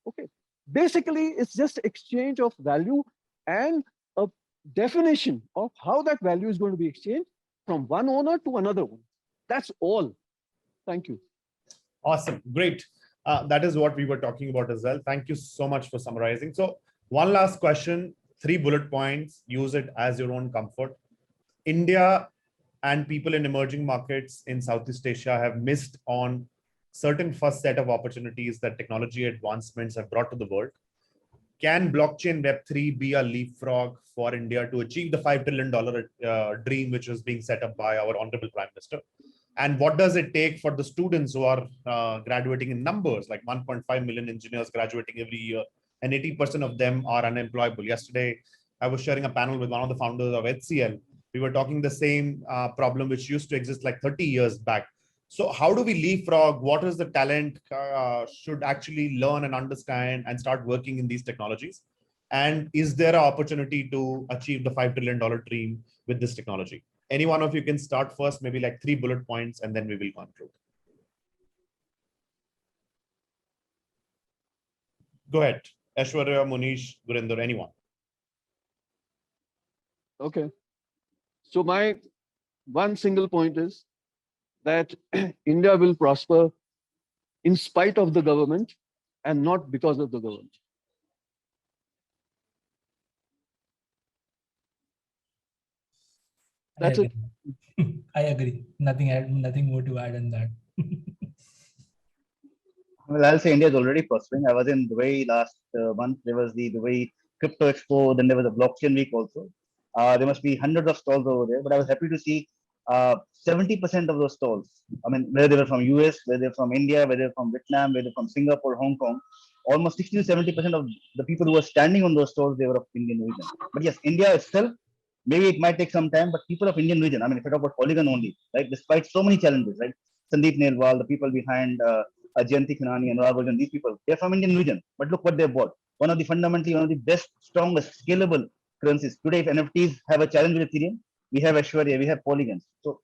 Okay. Basically, it's just exchange of value and a definition of how that value is going to be exchanged from one owner to another one. That's all. Thank you. Awesome. Great. That is what we were talking about as well. Thank you so much for summarizing. So one last question, 3 bullet points, use it as your own comfort. India and people in emerging markets in Southeast Asia have missed on certain first set of opportunities that technology advancements have brought to the world. Can blockchain Web3 be a leapfrog for India to achieve the $5 trillion dream, which is being set up by our Honorable Prime Minister? And what does it take for the students who are graduating in numbers, like 1.5 million engineers graduating every year, and 80% of them are unemployable? Yesterday, I was sharing a panel with one of the founders of HCL. We were talking the same problem which used to exist like 30 years back. So how do we leapfrog? What is the talent should actually learn and understand and start working in these technologies? And is there an opportunity to achieve the $5 trillion dream with this technology? Any one of you can start first, maybe like 3 bullet points, and then we will conclude. Go ahead. Aishwarya, Munish, Gurinder, anyone. Okay. So my one single point is that India will prosper in spite of the government and not because of the government. That's it. I agree. Nothing more to add on that. Well, I'll say India is already prospering. I was in Dubai last month. There was the Dubai Crypto Expo. Then there was a blockchain week also. There must be hundreds of stalls over there. But I was happy to see 70% of those stalls. I mean, whether they were from US, whether they're from India, whether they're from Vietnam, whether they're from Singapore, Hong Kong, almost 60 to 70% of the people who were standing on those stalls, they were of Indian origin. But yes, India itself, maybe it might take some time, but people of Indian origin, I mean, if I talk about Polygon only, right, despite so many challenges, right, Sandeep Nelwal, the people behind Jayanti Khinani and Raghavan, these people, they're from Indian region, but look what they bought. One of the best, strongest, scalable currencies. Today, if NFTs have a challenge with Ethereum, we have Aishwary, we have Polygons. So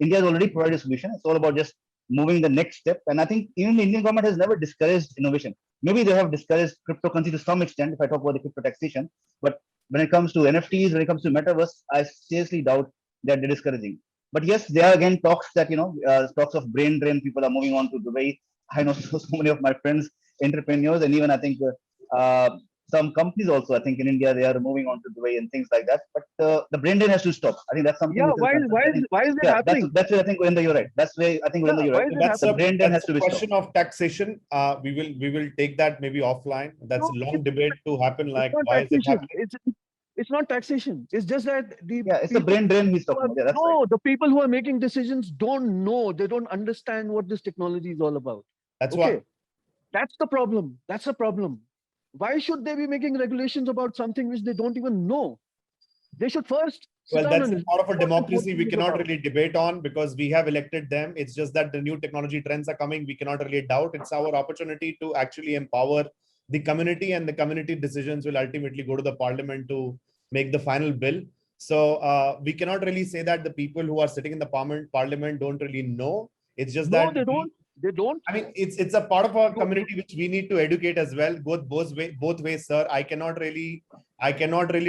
India has already provided a solution. It's all about just moving the next step. And I think even the Indian government has never discouraged innovation. Maybe they have discouraged cryptocurrency to some extent, if I talk about the crypto taxation. But when it comes to NFTs, when it comes to Metaverse, I seriously doubt that they're discouraging. But yes, there are again talks that, talks of brain drain, people are moving on to Dubai. I know so many of my friends, entrepreneurs, and even I think some companies also, I think in India, they are moving on to Dubai and things like that. But the brain drain has to stop. I think that's something. Yeah, why is it happening? That's where I think Gurinder, you're right. That's where I think Gurinder, you're right. That's the brain drain has to be stopped. Question of taxation. We will take that maybe offline. That's a long debate to happen. Like, why is it happening? It's not taxation. It's just that it's the brain drain he's talking about. Yeah, that's right. The people who are making decisions don't know. They don't understand what this technology is all about. That's why. That's the problem. That's the problem. Why should they be making regulations about something which they don't even know? They should first. Well, that's part of a democracy we cannot really debate on because we have elected them. It's just that the new technology trends are coming. We cannot really doubt. It's our opportunity to actually empower the community, and the community decisions will ultimately go to the parliament to make the final bill. So we cannot really say that the people who are sitting in the parliament don't really know. It's just that they don't. I mean, it's a part of our community which we need to educate as well. Both ways, sir. I cannot really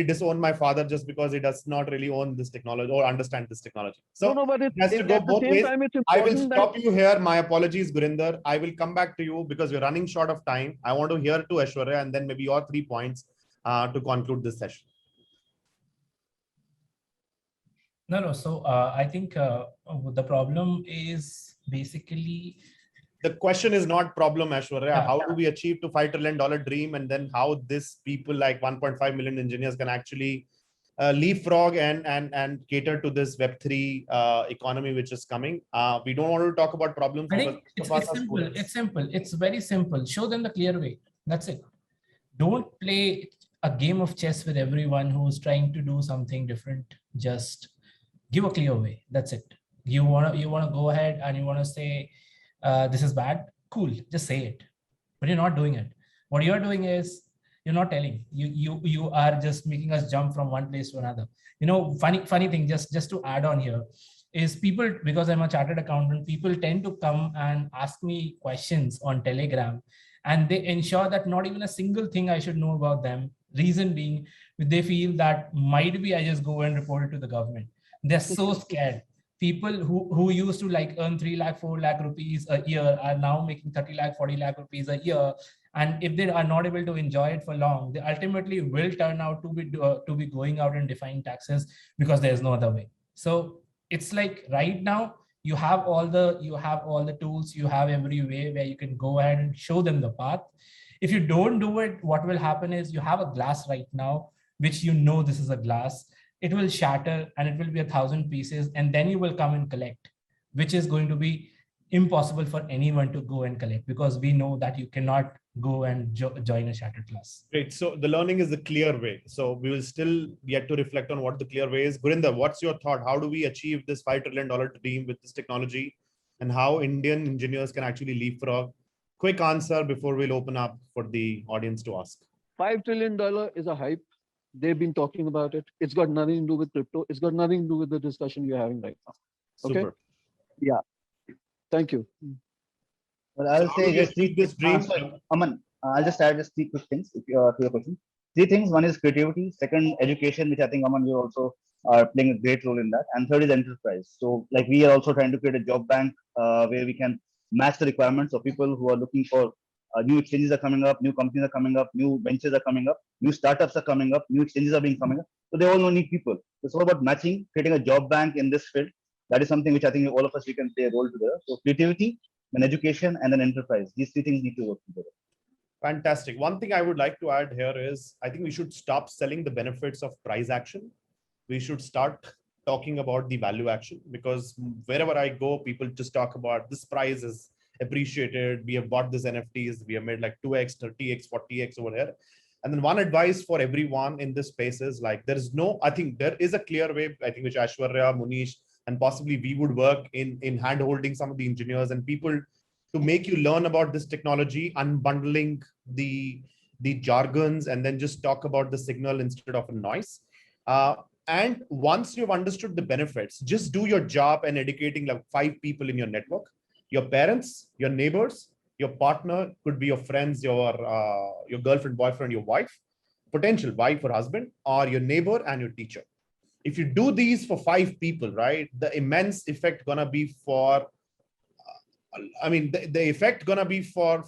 disown my father just because he does not really own this technology or understand this technology. So but it has to go both ways. I will stop you here. My apologies, Gurinder. I will come back to you because we're running short of time. I want to hear to Aishwarya and then maybe your 3 points to conclude this session. No. So I think the problem is basically. The question is not problem, Aishwarya. Yeah. How do we achieve to $5 trillion dream, and then how this people like 1.5 million engineers can actually leapfrog and cater to this Web3 economy which is coming. We don't want to talk about problems. I because think most of us it's are simple. students. It's simple. It's very simple. Show them the clear way. That's it. Don't play a game of chess with everyone who's trying to do something different. Just give a clear way. That's it. You wanna go ahead and you wanna say this is bad. Cool. Just say it. But you're not doing it. What you're doing is you're not telling. You are just making us jump from one place to another. You know, funny thing. Just to add on here is people, because I'm a chartered accountant, people tend to come and ask me questions on Telegram, and they ensure that not even a single thing I should know about them. Reason being, they feel that might be I just go and report it to the government. They're so scared. People who used to like earn 3 lakh, 4 lakh rupees a year are now making 30 lakh, 40 lakh rupees a year. And if they are not able to enjoy it for long, they ultimately will turn out to be going out and defying taxes because there's no other way. So it's like right now you have all the tools, you have every way where you can go ahead and show them the path. If you don't do it, what will happen is you have a glass right now, which you know this is a glass. It will shatter and it will be 1,000 pieces, and then you will come and collect, which is going to be impossible for anyone to go and collect, because we know that you cannot go and join a shattered glass. Great. So the learning is the clear way. So we will still yet to reflect on what the clear way is. Gurinder, what's your thought? How do we achieve this $5 trillion dream with this technology, and how Indian engineers can actually leapfrog? Quick answer before we'll open up for the audience to ask. $5 trillion is a hype. They've been talking about it. It's got nothing to do with crypto. It's got nothing to do with the discussion we're having right now. Okay. Super. Yeah. Thank you. Well, I'll So how say do we just achieve this dream? Aman, I'll just add just 3 quick things to your question. 3 things. One is creativity. Second, education, which I think, Aman, you also are playing a great role in that. And third is enterprise. So like we are also trying to create a job bank where we can match the requirements of people who are looking for new exchanges are coming up, new companies are coming up, new ventures are coming up, new startups are coming up, new exchanges are being coming up. So they all need people. It's all about matching, creating a job bank in this field. That is something which I think all of us, we can play a role together. So creativity, then education, and then enterprise. These 3 things need to work together. Fantastic. One thing I would like to add here is I think we should stop selling the benefits of price action. We should start talking about the value action, because wherever I go, people just talk about this price is appreciated. We have bought this NFTs. We have made like 2x, 30x, 40x over here. And then one advice for everyone in this space is like, I think there is a clear way, I think, which Aishwarya, Munish, and possibly we would work in hand holding some of the engineers and people to make you learn about this technology, unbundling the jargons, and then just talk about the signal instead of a noise. And once you've understood the benefits, just do your job and educating like 5 people in your network, your parents, your neighbors, your partner, could be your friends, your girlfriend, boyfriend, your wife, potential wife or husband, or your neighbor and your teacher. If you do these for 5 people, right, the immense effect gonna be for, the effect gonna be for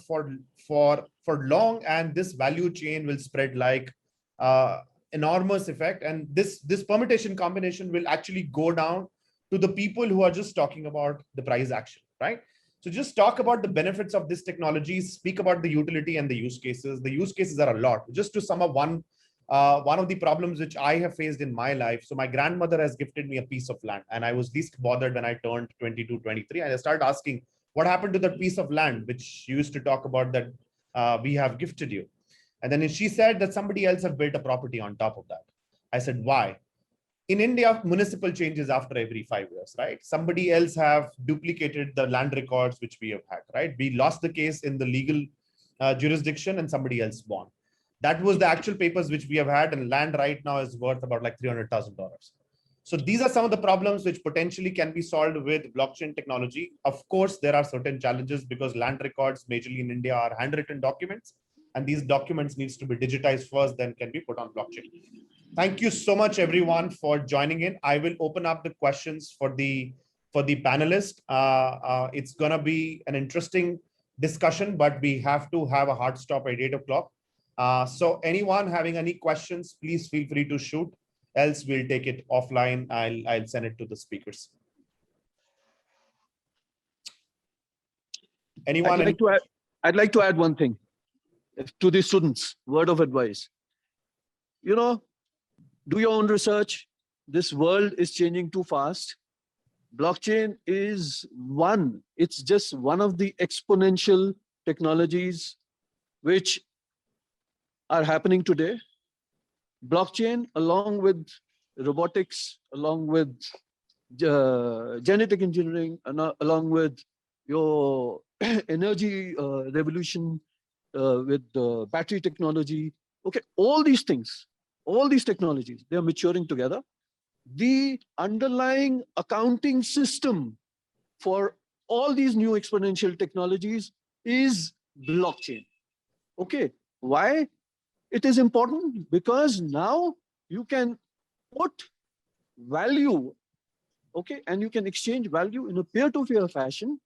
long, and this value chain will spread like enormous effect. And this permutation combination will actually go down to the people who are just talking about the price action, right? So just talk about the benefits of this technology, speak about the utility and the use cases. The use cases are a lot. Just to sum up one of the problems which I have faced in my life. So my grandmother has gifted me a piece of land, and I was least bothered when I turned 22, 23. And I started asking, what happened to that piece of land, which you used to talk about that we have gifted you? And then she said that somebody else have built a property on top of that. I said, why? In India, municipal changes after every 5 years, right? Somebody else have duplicated the land records which we have had, right? We lost the case in the legal jurisdiction and somebody else won. That was the actual papers which we have had, and land right now is worth about like $300,000. So these are some of the problems which potentially can be solved with blockchain technology. Of course, there are certain challenges because land records majorly in India are handwritten documents, and these documents needs to be digitized first, then can be put on blockchain. Thank you so much, everyone, for joining in. I will open up the questions for the panelists. It's gonna be an interesting discussion, but we have to have a hard stop at 8 o'clock. So anyone having any questions, please feel free to shoot. Else we'll take it offline. I'll send it to the speakers. Anyone? I'd like to add one thing to the students. Word of advice. You know, Do your own research. This world is changing too fast. Blockchain is it's just one of the exponential technologies which are happening today. Blockchain, along with robotics, along with genetic engineering, and along with your energy revolution with battery technology. Okay, all these things, all these technologies, they are maturing together. The underlying accounting system for all these new exponential technologies is blockchain. Okay, why it is important? Because now you can put value, okay, and you can exchange value in a peer-to-peer fashion.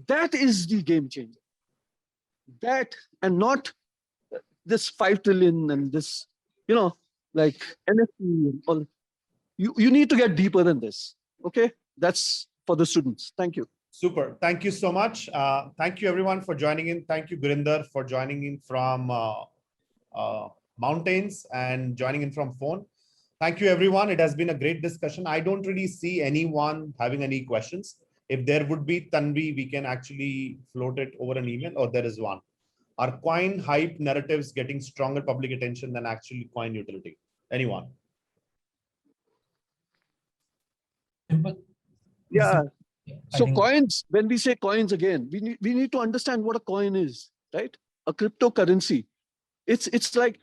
That is the game changer. That, and not this 5 trillion and this, like NFT and all. You need to get deeper than this. Okay, that's for the students. Thank you. Super. Thank you so much. Thank you everyone for joining in. Thank you, Gurinder, for joining in from mountains and joining in from phone. Thank you, everyone. It has been a great discussion. I don't really see anyone having any questions. If there would be, Tanvi, we can actually float it over an email, or there is one. Are coin hype narratives getting stronger public attention than actually coin utility? Anyone? Yeah. So think coins, when we say coins again, we need to understand what a coin is, right? A cryptocurrency. It's like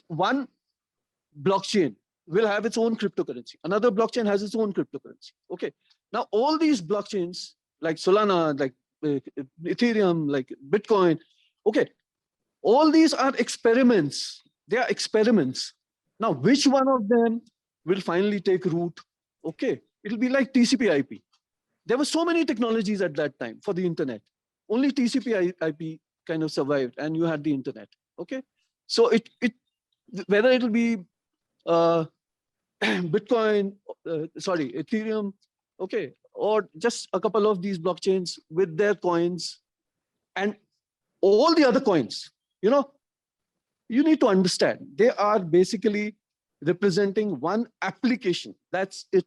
one blockchain will have its own cryptocurrency. Another blockchain has its own cryptocurrency. Okay. Now all these blockchains like Solana, like Ethereum, like Bitcoin, okay, all these are experiments. They are experiments. Now, which one of them will finally take root? Okay, it'll be like TCP/IP. There were so many technologies at that time for the internet. Only TCP/IP kind of survived, and you had the internet. Okay, so whether it'll be Bitcoin, sorry, Ethereum, okay, or just a couple of these blockchains with their coins, and all the other coins, you need to understand they are basically representing one application. That's it.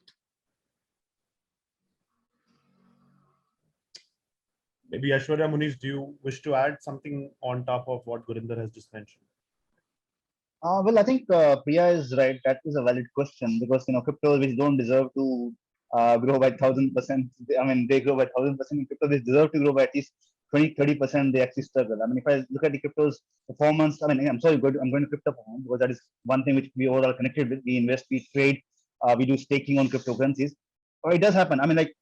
Maybe Aishwarya, Munish, do you wish to add something on top of what Gurinder has just mentioned? Well, I think Priya is right. That is a valid question because cryptos which don't deserve to grow by 1,000%. I mean, they grow by 1,000%. Cryptos which deserve to grow by at least 20-30%. They actually struggle. I mean, if I look at the cryptos performance, I mean, I'm sorry, I'm going to crypto performance because that is one thing which we overall connected with. We invest, we trade, we do staking on cryptocurrencies. It does happen. I mean, like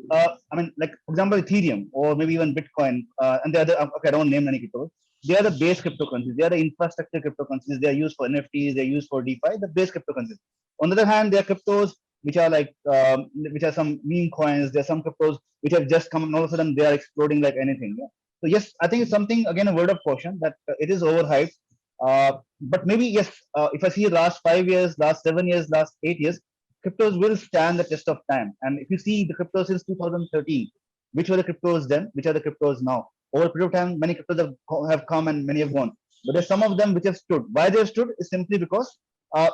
for example, Ethereum or maybe even Bitcoin and the other. Okay, I don't name any cryptos. They are the base cryptocurrencies. They are the infrastructure cryptocurrencies. They are used for NFTs. They are used for DeFi. The base cryptocurrencies. On the other hand, there are cryptos which are like which are some meme coins. There are some cryptos which have just come and all of a sudden they are exploding like anything. Yeah? So yes, I think it's something, again, a word of caution that it is overhyped. But maybe yes, if I see last 5 years, last 7 years, last 8 years, cryptos will stand the test of time. And if you see the cryptos since 2013, which were the cryptos then, which are the cryptos now? Over a period of time, many cryptos have come and many have gone. But there's some of them which have stood. Why they have stood is simply because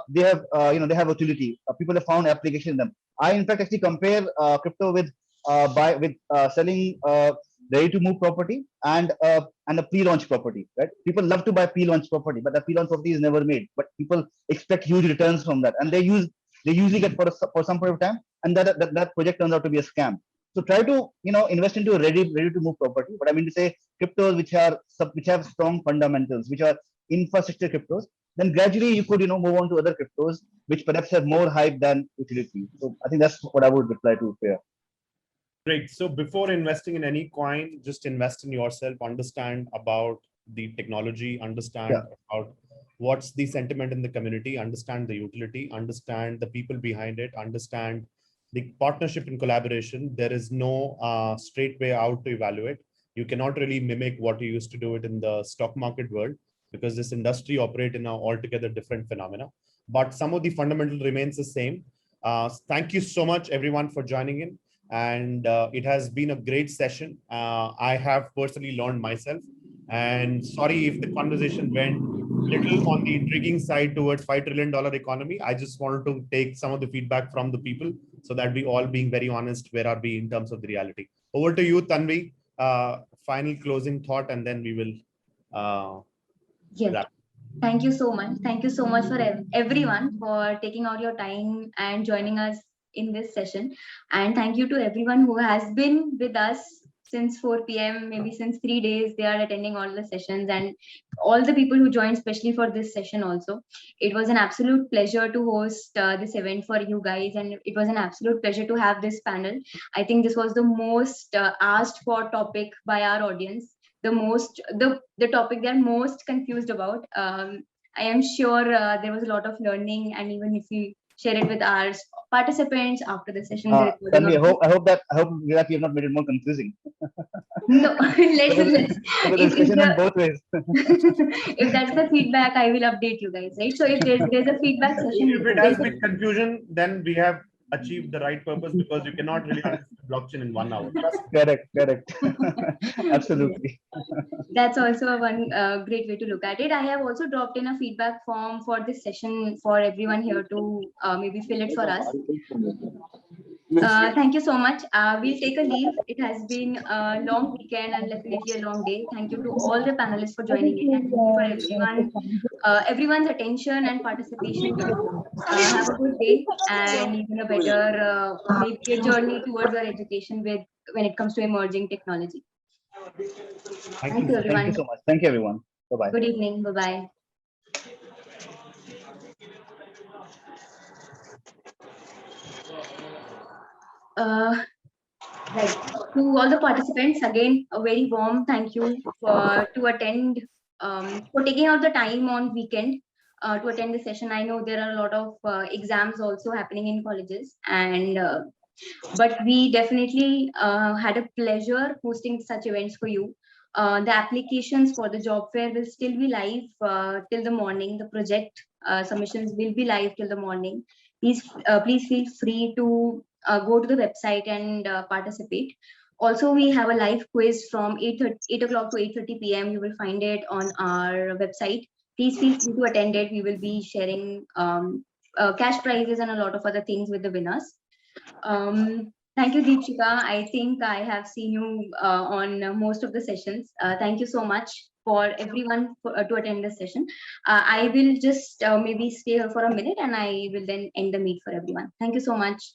they have they have utility. People have found application in them. I in fact actually compare crypto with selling ready-to-move property and a pre-launch property. Right? People love to buy pre-launch property, but the pre-launch property is never made. But people expect huge returns from that, and they usually get for some period of time, and that project turns out to be a scam. So try to invest into a ready to move property. But I mean to say cryptos which have strong fundamentals, which are infrastructure cryptos, then gradually you could move on to other cryptos which perhaps have more hype than utility. So I think that's what I would reply to here. Great. So before investing in any coin, just invest in yourself, understand about the technology, understand about what's the sentiment in the community, understand the utility, understand the people behind it, understand the partnership and collaboration. There is no straight way out to evaluate. You cannot really mimic what you used to do it in the stock market world because this industry operates in an altogether different phenomena. But some of the fundamental remains the same. Thank you so much, everyone, for joining in. And it has been a great session. I have personally learned myself. And sorry if the conversation went little on the intriguing side towards $5 trillion economy. I just wanted to take some of the feedback from the people so that we all being very honest, where are we in terms of the reality? Over to you, Tanvi. Final closing thought, and then we will Yes. wrap. Thank you so much. Thank you so much for everyone for taking out your time and joining us in this session. And thank you to everyone who has been with us since 4 p.m., maybe since 3 days. They are attending all the sessions, and all the people who joined, especially for this session also. It was an absolute pleasure to host this event for you guys, and it was an absolute pleasure to have this panel. I think this was the most asked for topic by our audience, the topic they're most confused about. I am sure there was a lot of learning, and even if you share it with our participants after the session, the recording Tanvi, of I hope that we have not made it more confusing. no, let's So the discussion went both ways. if that's the feedback, I will update you guys, right? So if there's a feedback session, If it has been confusion, then we have achieved the right purpose, because you cannot really understand blockchain in 1 hour. Correct. Absolutely. That's also one great way to look at it. I have also dropped in a feedback form for this session for everyone here to maybe fill it for us. Thank you so much. We'll take a leave. It has been a long weekend and definitely a long day. Thank you to all the panelists for joining in, and thank you for everyone's attention and participation today. Have a good day and even a better maybe a journey towards our education with when it comes to emerging technology. Thank you, everyone. Thank you so much. Thank you, everyone. Bye-bye. Good evening. Bye-bye. Right. To all the participants, again, a very warm thank you to attend, for taking out the time on weekend to attend the session. I know there are a lot of exams also happening in colleges, and but we definitely had a pleasure hosting such events for you. The applications for the job fair will still be live till the morning. The project submissions will be live till the morning. Please feel free to go to the website and participate. Also, we have a live quiz from 8 o'clock to 8:30 p.m. You will find it on our website. Please feel free to attend it. We will be sharing cash prizes and a lot of other things with the winners. Thank you, Deepshika. I think I have seen you on most of the sessions. Thank you so much for everyone to attend this session. I will just maybe stay here for a minute, and I will then end the meet for everyone. Thank you so much.